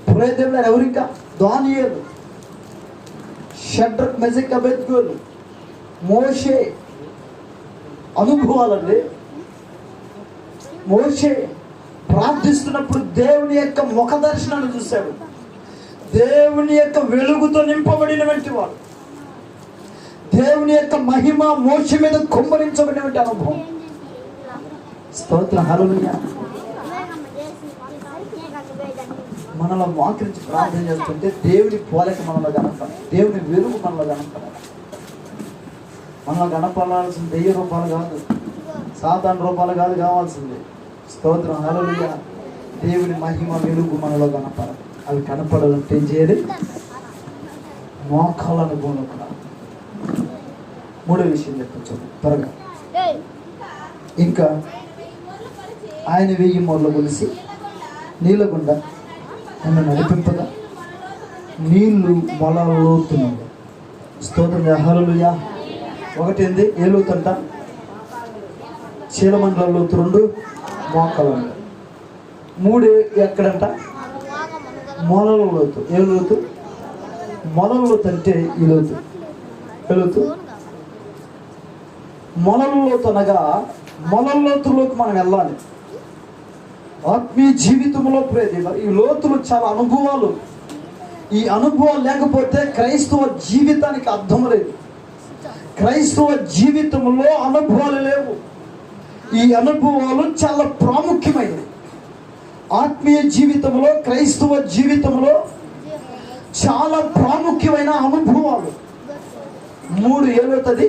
హృదయదేవుడు ఎవరు ఇంకా? దానియేలు, షడ్రక్, మెషక్, అబేద్నెగోలు, మోషే. అనుభవాలండి. మోషే ప్రార్థిస్తున్నప్పుడు దేవుని యొక్క ముఖ దర్శనాన్ని చూశాడు. దేవుని యొక్క వెలుగుతో నింపబడినటువంటి వాడు. దేవుని యొక్క మహిమ మోషే మీద కుమ్మరించబడినటువంటి అనుభవం. స్తోత్రం, హల్లెలూయా. మనలో మోకరించి ప్రార్థన చేస్తుంటే దేవుని పోలిక మనలో కనపడాలి, దేవుని వెలుగు మనలో కనపడాలి. మనలో కనపడాల్సిన దెయ్య రూపాలు కాదు, సాధారణ రూపాలు కాదు కావాల్సింది. స్తోత్రం, హల్లెలూయా. దేవుని మహిమ వెలుగు మనలో కనపడాలి. అవి కనపడాలంటే ఏం చేయాలి? మోకాల అనుభవం కూడా. మూడో విషయం చెప్పచ్చు త్వరగా. ఇంకా ఆయన 1000 మూరలు కొలిసి నీళ్ళగుండా నన్ను నడిపింపగా నీళ్లు మొలలోతున్నాడు. స్తోత్రం, హల్లెలూయా. ఒకటి ఏంది? ఏ లోతంట? చీలమండల లోతు. 2 మోకాల. 3 ఎక్కడంట? మొలల లోతు. ఏ లోతు? మొలల లోతు అంటే ఈ లోతు. ఏ లోతు? మొలల లోతు అనగా మొలల లోతులోకి మనం వెళ్ళాలి ఆత్మీయ జీవితంలో. ఈ లోతులు చాలా అనుభవాలు. ఈ అనుభవాలు లేకపోతే క్రైస్తవ జీవితానికి అర్థం లేదు. క్రైస్తవ జీవితంలో అనుభవాలు లేవు. ఈ అనుభవాలు చాలా ప్రాముఖ్యమైనవి. ఆత్మీయ జీవితంలో, క్రైస్తవ జీవితంలో చాలా ప్రాముఖ్యమైన అనుభవాలు. 3 ఏలవుతుంది?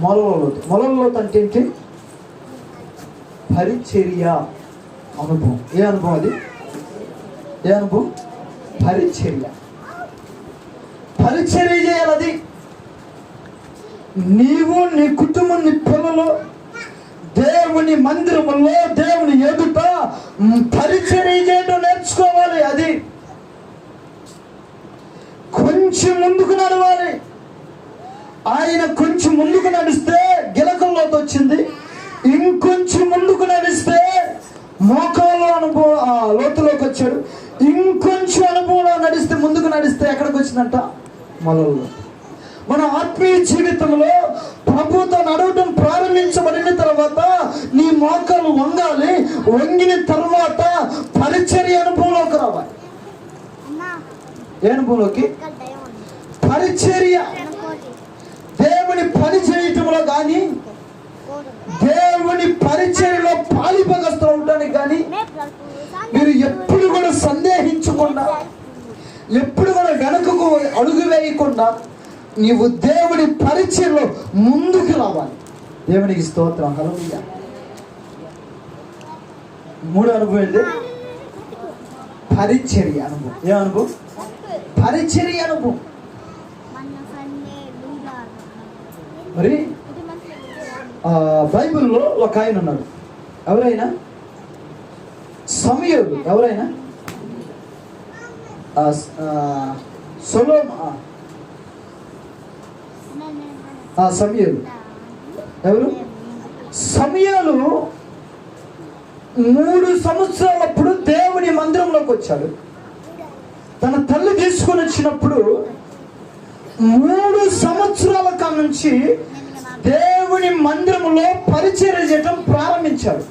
మొలలోతు. మొలలోతు అంటే ఏంటి? పరిచర్య అనుభవం. ఏ అనుభవం అది? ఏ అనుభవం? పరిచర్య. పరిచర్య చేయాలి. అది నీవు, నీ కుటుంబం, నీ పిల్లలు దేవుని మందిరములో, దేవుని ఎదుట పరిచర్య చేయడం నేర్చుకోవాలి. అది కొంచెం ముందుకు నడవాలి. ఆయన కొంచెం ముందుకు నడిస్తే గిలకల్లోకి వచ్చింది. ఇంకొంచెం ముందుకు నడిస్తే మోకాలు అనుభవం లోతులోకి వచ్చాడు. ఇంకొంచెం అనుభవంలో నడిస్తే, ముందుకు నడిస్తే ఎక్కడికి వచ్చిందంట? మొలలో. మన ఆత్మీయ జీవితంలో ప్రభుతో నడవడం ప్రారంభించబడిన తర్వాత నీ మోకాలు వంగాలి. వంగిన తర్వాత పరిచర్య అనుభవంలోకి రావాలి. ఏ అనుభవంలోకి? పరిచర్య. దేవుని పని చేయటంలో కానీ, దేవుని పరిచర్యలో పాలిభాగస్తులు ఉండడానికి కానీ మీరు ఎప్పుడు కూడా సందేహించకుండా, ఎప్పుడు కూడా వెనుకకు అడుగు వేయకుండా నీవు దేవుని పరిచర్యలో ముందుకు రావాలి. దేవునికి స్తోత్రం, హల్లెలూయా. 3 అనుభవం ఏంటి? పరిచర్య అనుభవం. ఏ అనుభవం? పరిచర్య అనుభవం. మరి బైబిల్లో ఒక ఆయన ఉన్నాడు. ఎవరైనా? సమూయేలు. ఎవరైనా? సమూయేలు. ఎవరు? సమూయేలు 3 సంవత్సరాలప్పుడు దేవుని మందిరంలోకి వచ్చాడు. తన తల్లి తీసుకొని వచ్చినప్పుడు 3 సంవత్సరాల కాడ నుంచి దేవుని మందిరంలో పరిచర్య చేయడం ప్రారంభించాడు.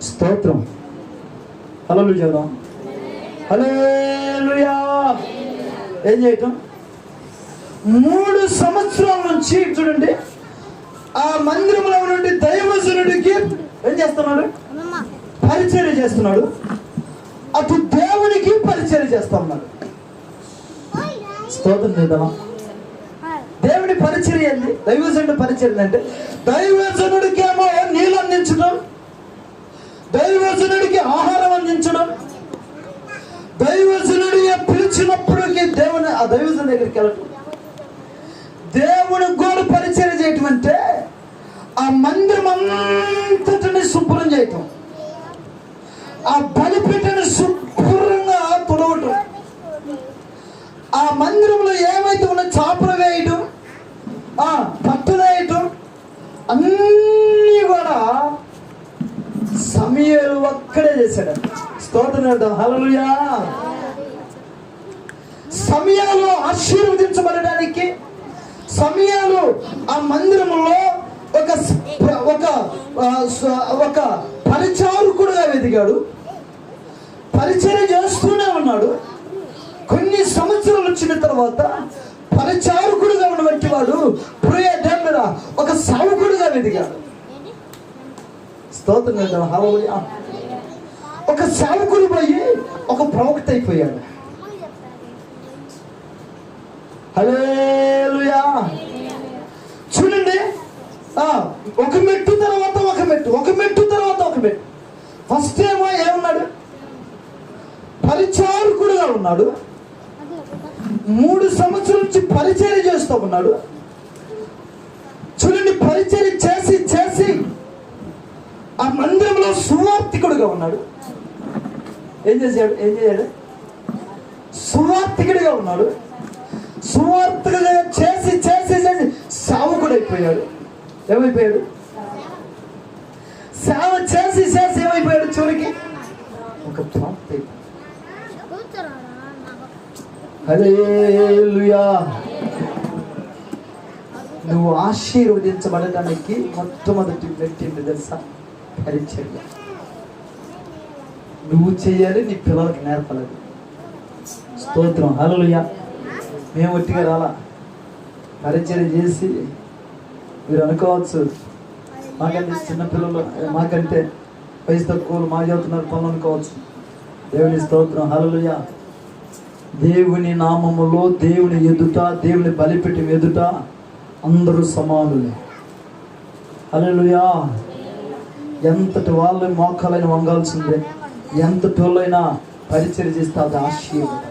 స్తోత్రం, హల్లెలూయా, హల్లెలూయా. ఏం చేయటం? 3 సంవత్సరాల నుంచి చూడండి, ఆ మందిరంలో నుండి దైవజనుడికి ఏం చేస్తున్నాడు? పరిచర్య చేస్తున్నాడు. అటు దేవునికి పరిచర్య చేస్తా ఉన్నాడు. స్తోత్రం చేద్దామా? దేవుని పరిచర్య ఏంది? దైవజనుడి పరిచర్య అంటే దైవజనుడికి ఏమో నీళ్ళు అందించడం, దైవజనుడికి ఆహారం అందించడం, దైవజనుడి పిలిచినప్పటికీ దేవుని ఆ దైవజనుడి దగ్గరికి వెళ్ళటం. మందిరం అంతటిని శుభ్రం చేయటం, ఆ బలిపీఠను శుభ్రంగా తుడవటం, ఆ మందిరంలో ఏమైతే ఉన్న చాపలు వేయటం, పట్టులు వేయటం అన్నీ కూడా సమూయేలు ఒక్కడే చేశాడు. స్తోత్రం. హల్లెలూయా. సమూయేలు ఆశీర్వదించబడడానికి, సమూయేలు ఆ మందిరంలో ఒక పరిచారకుడుగా వెదిగాడు, పరిచర్య చేస్తూనే ఉన్నాడు. కొన్ని సంవత్సరాలు వచ్చిన తర్వాత పరిచారకుడుగా ఉన్నటువంటి వాడు ఒక సావుకుడుగా వెదిగాడు. స్తోత్రం. హల్లెలూయా. ఒక సేవకుడు పోయి ఒక ప్రవక్త అయిపోయాడు. హల్లెలూయా. చూడండి, ఒక మెట్టు తర్వాత ఒక మెట్టు, ఒక మెట్టు తర్వాత ఒక మెట్టు. ఫస్ట్ ఏమో ఏమన్నాడు? పరిచారకుడుగా ఉన్నాడు. 3 సంవత్సరాల నుంచి పరిచర్య చేస్తూ ఉన్నాడు. చూడండి, పరిచర్య చేసి చేసి ఆ మందిరంలో సువార్తికుడుగా ఉన్నాడు. ఏం చేశాడు? సువార్తికుడిగా ఉన్నాడు. సువార్తికుడిగా చేసి చేసి చేసి సేవకుడు అయిపోయాడు. ఏమైపోయాడు? సేవ చేసి చేసి ఏమైపోయాడు? చివరికి ఒక ప్రవక్త అయిపోయాడు. హల్లెలూయా. నువ్వు ఆశీర్వదించబడడానికి మొట్టమొదటి వ్యక్తి తెలుసా? పరిచర్య. నువ్వు చేయాలి, నీ పిల్లలకి నేర్పలేదు. స్తోత్రం. హల్లెలూయా. మేము ఒట్టిగా రాలా, పరిచర్య చేసి మీరు అనుకోవచ్చు మాకంటే చిన్నపిల్లలు, మాకంటే వయసు తక్కువలు మా చదువుతున్నారు పనులు అనుకోవచ్చు. దేవుని స్తోత్రం. హల్లెలూయా. దేవుని నామములో, దేవుని ఎదుట, దేవుని బలిపీఠం ఎదుట అందరూ సమానులే. హల్లెలూయా. ఎంతటి వాళ్ళ మోకాలైన వంగాల్సిందే, ఎంతటి వాళ్ళైనా పరిచర్య చేస్తే అది ఆశీర్వాదం.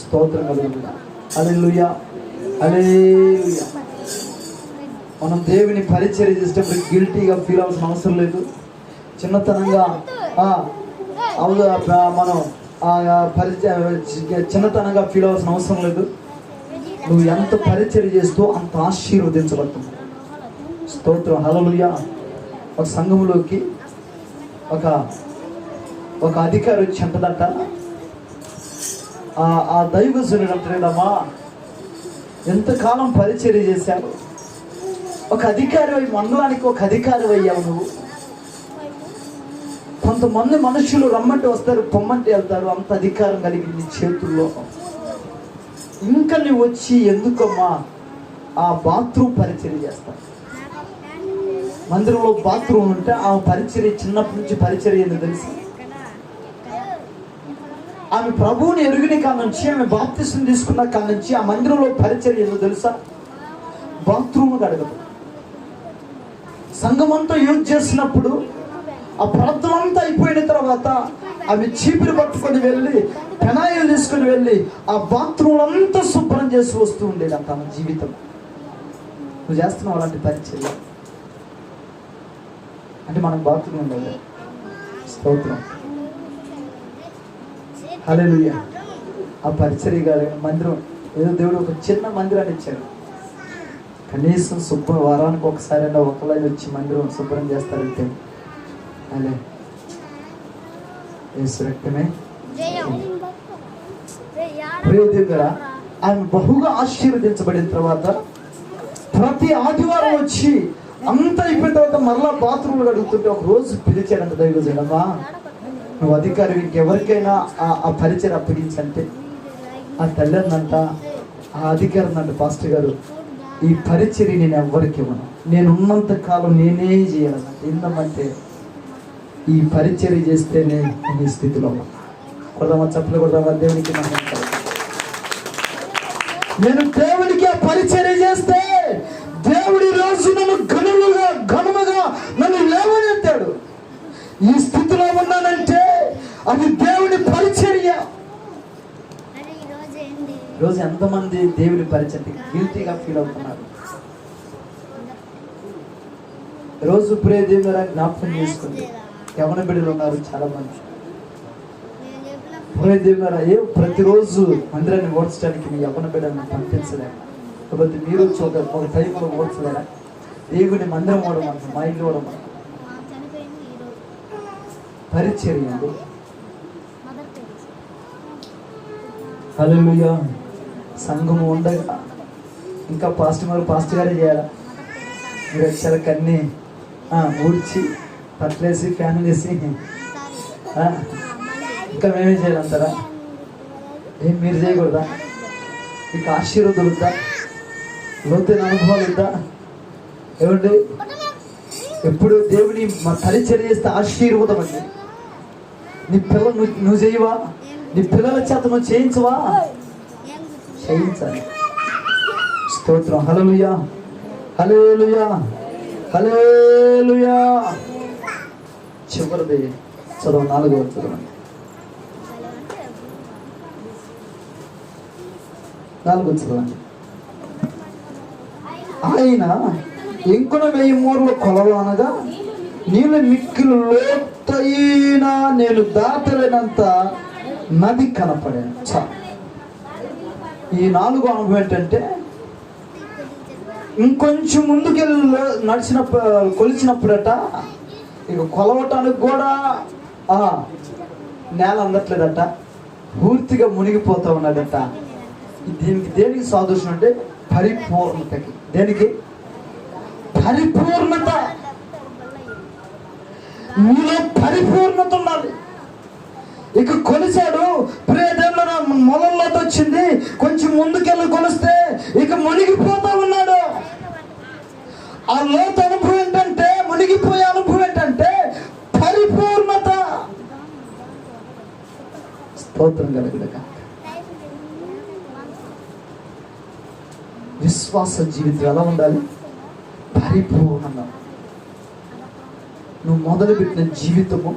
స్తోత్రం కలుగుతుంది. హల్లెలూయా. హల్లెలూయా. మనం దేవుని పరిచర్య చేసేటప్పుడు గిల్టీగా ఫీల్ అవ్వాల్సిన అవసరం లేదు. చిన్నతనంగా మనం చిన్నతనంగా ఫీల్ అవ్వాల్సిన అవసరం లేదు. నువ్వు ఎంత పరిచర్య చేస్తూ అంత ఆశీర్వదించబడుతుంది. స్తోత్రం. హల్లెలూయా. ఒక సంఘంలోకి ఒక అధికారి వచ్చి అంటదట, ఆ దైవజనుడు అంటాడమ్మా, ఎంతకాలం పరిచర్య చేశావు, ఒక అధికారి అయి, మండలానికి ఒక అధికారి అయ్యావు నువ్వు. కొంతమంది మనుషులు రమ్మంటే వస్తారు, పొమ్మంటే వెళ్తారు. అంత అధికారం కలిగి నీ చేతుల్లో ఇంకా నువ్వు వచ్చి ఎందుకమ్మా ఆ బాత్రూమ్ పరిచర్య చేస్తావు? మందిరంలో బాత్రూమ్ ఉంటే ఆ పరిచర్య చిన్నప్పటి నుంచి పరిచర్య ఏందో తెలుసు. ఆమె ప్రభువుని ఎరుగిన కాడ నుంచి, ఆమె బాప్తిసం తీసుకున్న కాడ నుంచి ఆ మందిరంలో పరిచర్య ఏందో తెలుసా? బాత్రూమ్ కడగదు. సంఘం అంతా యూజ్ చేసినప్పుడు ఆ ప్రార్థన అంతా అయిపోయిన తర్వాత ఆమె చీపురు పట్టుకొని వెళ్ళి, పెనాయిలు తీసుకొని వెళ్ళి ఆ బాత్రూమ్ అంతా శుభ్రం చేసి వస్తూ ఉండేది అంత ఆమె జీవితం. నువ్వు చేస్తున్నావు అలాంటి పరిచర్య అంటే మనకు బాత్రూమ్ ఉండదు. స్తోత్రం. హల్లెలూయా. ఆ పరిచర్య కాదు మందిరం. ఏదో దేవుడు ఒక చిన్న మందిరాన్ని ఇచ్చాడు. కనీసం వారానికి ఒకసారి ఒకలైన వచ్చి మందిరం శుభ్రం చేస్తారంటే అదే యేసు రక్తమే. ప్రియదేవుడా, ఆమె బహుగా ఆశీర్వదించబడిన తర్వాత ప్రతి ఆదివారం వచ్చి అంత అయిపోయిన తర్వాత మరలా బాత్రూమ్లు అడుగుతుంటే ఒక రోజు పిలిచాడంట దైవజనమా, నువ్వు అధికారి ఇంకెవరికైనా ఆ పరిచయం అప్పగించంటే ఆ తల్లి అందంట, ఆ అధికారి అంట, పాస్టర్ గారు ఈ పరిచర్య నేను ఎవ్వరికి ఇవ్వను, నేను ఉన్నంత కాలం నేనే చేయాలన్నమాట. ఏంటంటే ఈ పరిచర్య చేస్తేనే ఈ స్థితిలో కొడదామా, చప్పలు కొడదామా దేవునికి. నేను దేవునికి ఆ పరిచర్య చేస్తే దేవుడి రోజు నన్ను ఘనముగా నన్ను లేవనెత్తాడు. ఈ స్థితిలో ఉన్నానంటే అది దేవుని పరిచర్య. రోజు ఎంతమంది దేవుని పరిచర్య గిల్టీగా ఫీల్ అవుతున్నారు? రోజు ప్రే దేవుని జ్ఞాపకం చేసుకోండి. యవన బిడ్డలు ఉన్నారు చాలా మంది. ప్రే దేవుని ప్రతిరోజు మందిరాన్ని ఓడ్చడానికి మీ యవన బిడ్డలను పంపించలేక, కాబట్టి మీరు ఒక టైంలో ఓడ్చలేరా? దేవుని మందిరం ఓడమంట, మా ఇల్లు ఓడమంట, పరిచర్యండి. హల్లెలూయా. సంఘము ఉండగా ఇంకా పాస్టర్ గారే చేయాలా? మీరు వచ్చారు కన్నీ ఊడ్చి పట్లేసి ఫ్యాన్ వేసి ఇంకా మేమే చేయాలంటారా? ఏం మీరు చేయకూడదా? మీకు ఆశీర్వాదం వద్దా? లోతైన అనుభవాలు వద్దా? ఏమండి, ఎప్పుడు దేవుని మా పరిచర్య చేస్తే ఆశీర్వాదం అండి. నీ పిల్లలు నువ్వు చేయవా? నీ పిల్లల చేత నువ్వు చేయించవా? చేయించాలి. స్తోత్రం. హల్లెలూయా, హల్లెలూయా, హల్లెలూయా. చివరిది చదవ 4వ చదవండి. 4వ చదవండి. ఆయన ఇంకొన 1000 మూరలు కొలవ అనగా నీళ్ళు మిక్కిలు లోతైన నేను దాటలేనంత నది కనపడాను. ఈ 4వ అనుభవం ఏంటంటే, ఇంకొంచెం ముందుకెళ్ళి కొలిచినప్పుడట ఇక కొలవటానికి కూడా నేల అందట్లేదట, పూర్తిగా మునిగిపోతా ఉన్నాడట. దేనికి సాదృశ్యం అంటే పరిపూర్ణతకి. దేనికి? పరిపూర్ణత. మీలో పరిపూర్ణత ఉండాలి. ఇక కొలిచాడు, ప్రియదేవుల మొదల్లోకి వచ్చింది, కొంచెం ముందుకెళ్ళి కొలిస్తే ఇక మునిగిపోతా ఉన్నాడు. ఆ లోతు అనుభవం ఏంటంటే, మునిగిపోయే అనుభవం ఏంటంటే పరిపూర్ణత. స్తోత్రం కలుగుగాక. విశ్వాస జీవితం ఎలా ఉండాలి? పరిపూర్ణంగా. నువ్వు మొదలుపెట్టిన జీవితము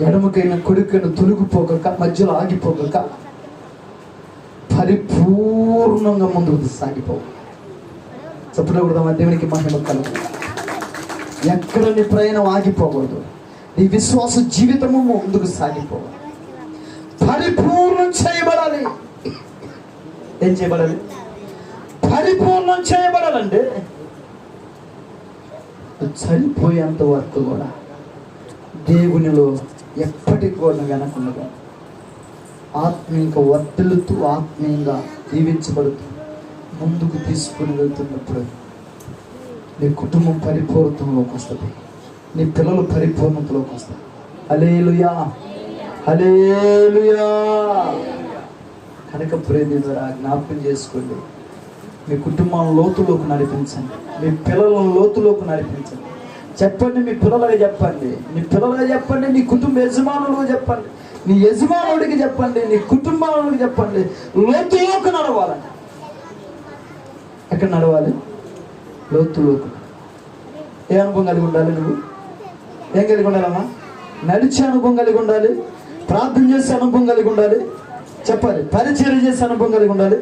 ఎడమకైనా కొడుకైనా తొలగిపోక, మధ్యలో ఆగిపోక, పరిపూర్ణంగా ముందుకు సాగిపోవు. చెప్పకూడదు మా దేవునికి మహిమ కలుగు. ఎక్కడ నీ ప్రయాణం ఆగిపోకూడదు. నీ విశ్వాస జీవితము ముందుకు సాగిపోవాలి. పరిపూర్ణం చేయబడాలి. ఏం చేయబడాలి? పరిపూర్ణం చేయబడాలంటే చనిపోయేంత వరకు కూడా దేవునిలో ఎప్పటికి కూడా వెనకుండా ఆత్మీయంగా వర్తిల్లుతూ, ఆత్మీయంగా దీవించబడుతూ ముందుకు తీసుకుని వెళ్తున్నప్పుడు నీ కుటుంబం పరిపూర్ణతలోకి వస్తుంది. నీ పిల్లలు పరిపూర్ణతలోకి వస్తారు. హల్లెలూయా, హల్లెలూయా. కనుక ప్రేమితులారా, జ్ఞాపకం చేసుకోండి. మీ కుటుంబాలను లోతులోకి నడిపించండి. మీ పిల్లలను లోతులోకి నడిపించండి. చెప్పండి, మీ పిల్లలుగా చెప్పండి, నీ పిల్లలుగా చెప్పండి, నీ కుటుంబ యజమానులుగా చెప్పండి, నీ యజమానుడికి చెప్పండి, నీ కుటుంబానికి చెప్పండి. లోతులోకి నడవాలని. ఎక్కడ నడవాలి? లోతులోకి. ఏ అనుభవం కలిగి ఉండాలి? నువ్వు ఏం కలిగి ఉండాలమ్మా? నడిచే అనుభవం కలిగి ఉండాలి. ప్రార్థన చేసే అనుభవం కలిగి ఉండాలి. చెప్పాలి. పరిచర్య చేసే అనుభవం కలిగి ఉండాలి.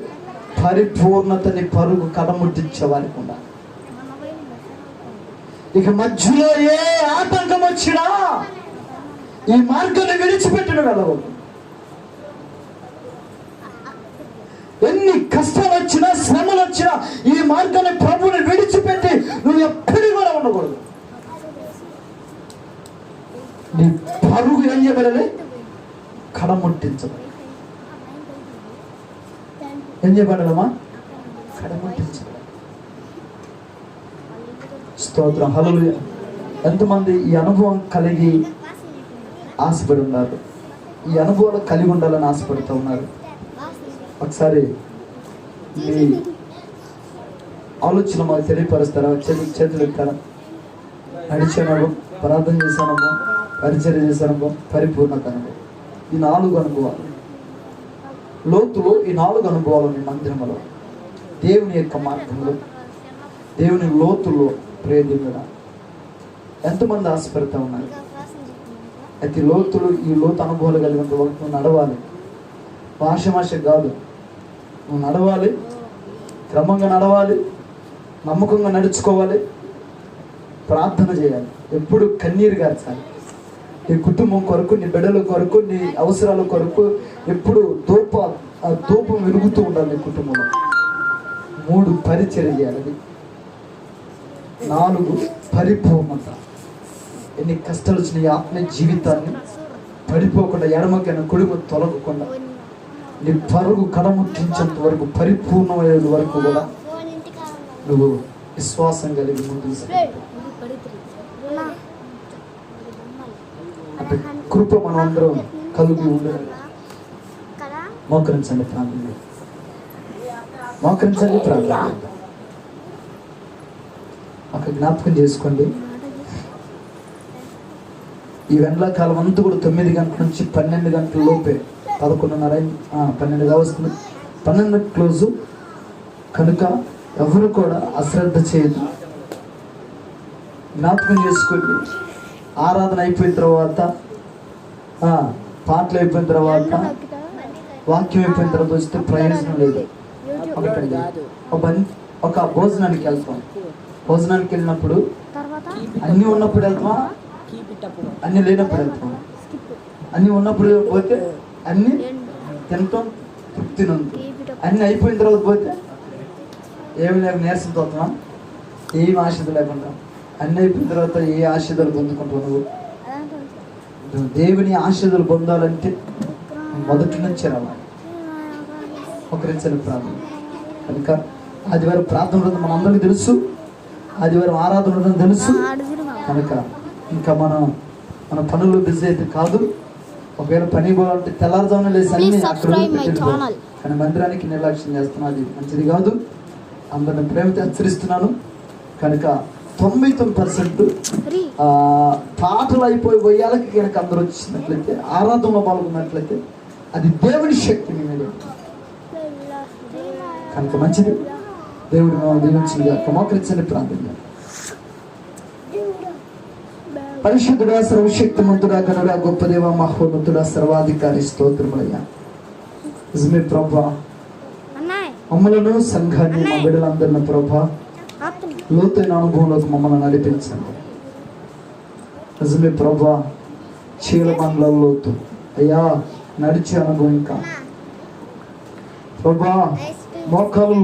పరిపూర్ణతని పరుగు కడముట్టించే వారికి ఉండాలి. ఇక మధ్యలో ఏ ఆటంకం వచ్చినా ఈ మార్గాన్ని విడిచిపెట్టిన వెళ్ళవద్దు. ఎన్ని కష్టాలు వచ్చినా, శ్రమలు వచ్చినా ఈ మార్గాన్ని, ప్రభుని విడిచిపెట్టి నువ్వు ఎప్పటికీ కూడా ఉండకూడదు. నీ పరుగు ఏం చేయబడాలి? కడముట్టించబడాలి. ఏం చేయబడాలమ్మా? కడముట్టించబడాలి. స్తోత్రం. హల్లెలూయా. ఎంతమంది ఈ అనుభవం కలిగి ఆశపడి ఉన్నారు? ఈ అనుభవాలు కలిగి ఉండాలని ఆశపడుతూ ఉన్నారు? ఒకసారి మీ ఆలోచన మాకు తెలియపరుస్తారా? చేతులు ఎత్తారా? నడిచే అనుభవం, ప్రార్థన చేసే అనుభవం, పరిచర్య చేసే అనుభవం, పరిపూర్ణత అనుభవం. ఈ 4 అనుభవాలు లోతులో, ఈ 4 అనుభవాలు మీ మందిరంలో, దేవుని యొక్క మార్గంలో, దేవుని లోతులో ప్రేమిగా ఎంతమంది ఆశపడుతూ ఉన్నారు? అయితే లోతులు, ఈ లోతు అనుభవాలు కలిగినంత వరకు నువ్వు నడవాలి. భాష కాదు, నువ్వు నడవాలి. క్రమంగా నడవాలి, నమ్మకంగా నడుచుకోవాలి. ప్రార్థన చేయాలి, ఎప్పుడు కన్నీరు గార్చాలి. నీ కుటుంబం కొరకు, నీ బిడ్డల కొరకు, నీ అవసరాల కొరకు ఎప్పుడు ధూపం వెలుగుతూ ఉండాలి నీ కుటుంబంలో. 3 పరిచర్య చేయాలి. 4 పరిపూర్ణత. ఎన్ని కష్టాలు వచ్చిన ఈ ఆత్మీయ జీవితాన్ని పడిపోకుండా, ఎడమకైనా కుడిమ తొలగకుండా నీ పరుగు కడముట్టించేంత వరకు, పరిపూర్ణమయ్యే వరకు కూడా నువ్వు విశ్వాసం కలిగి ముందుకు సాగు. అంటే కృప మనం అందరం కలిగి ఉండాలి. మోకరించండి ప్రార్థన, మోకరించండి ప్రార్థన. ఒక జ్ఞాపకం చేసుకోండి, ఈ ఎండాకాలం అంతా కూడా 9 గంటల నుంచి 12 గంటల లోపే, 11:30 12గా వస్తుంది, 12 క్లోజు కనుక ఎవరు కూడా అశ్రద్ధ చేయదు. జ్ఞాపకం చేసుకోండి, ఆరాధన అయిపోయిన తర్వాత, పాటలు అయిపోయిన తర్వాత, వాక్యం అయిపోయిన తర్వాత వస్తే ప్రయోజనం లేదు. ఒక భోజనానికి వెళ్తాం, భోజనానికి వెళ్ళినప్పుడు అన్నీ ఉన్నప్పుడు వెళ్తామా, అన్నీ లేనప్పుడు వెళ్తాం. అన్నీ ఉన్నప్పుడు పోతే అన్నీ తినటం తృప్తిని ఉంది, అన్నీ అయిపోయిన తర్వాత పోతే ఏమి లేక నీరసంతో అవుతామా, ఏం ఆశీర్వాదం లేకుండా. అన్నీ అయిపోయిన తర్వాత ఏ ఆశీర్వాదాలు పొందుకుంటావు నువ్వు? దేవుని ఆశీర్వాదాలు పొందాలంటే మొదటి నుంచి రావాలి. ఒకరించని ప్రార్థన కనుక ఆదివారం ప్రార్థన ఉండదు మనందరికీ తెలుసు, ఆదివారం ఆరాధన ఉండదని తెలుసు. కనుక ఇంకా మన పనులు బిజీ అయితే కాదు. ఒకవేళ పని పోవాలంటే తెల్లారుజామున లేసి అన్ని అక్కడ పెట్టిపోవాలి. కానీ మందిరానికి నిర్లక్ష్యం చేస్తున్నాను, అది మంచిది కాదు. అందరిని ప్రేమతో హెచ్చరిస్తున్నాను. కనుక 99% పాటలు అయిపోయి పోయాలకి కనుక అందరూ వచ్చినట్లయితే, ఆరాధనలో పాల్గొన్నట్లయితే అది దేవుని శక్తి మీ మీద. కనుక మంచిది. దేవుడు దీవించింది. మోకరించండి ప్రార్థన. పరిశుద్ధుడా, సర్వశక్తిమంతుడా, గనుడా, గొప్ప దేవ, మహోన్నతుడా, సర్వాధికారి, స్తోత్రములయ్యా. నిజమే ప్రభా, మమ్మలను, సంఘాన్ని, మా బిడ్డలందరినీ ప్రభా లోతైన అనుభవంలోకి మమ్మల్ని నడిపించండి. నిజమే ప్రభా, చీలమండలంలోతు అయ్యా నడిచే అనుభవం ఇంకా ప్రభా, మోకాలు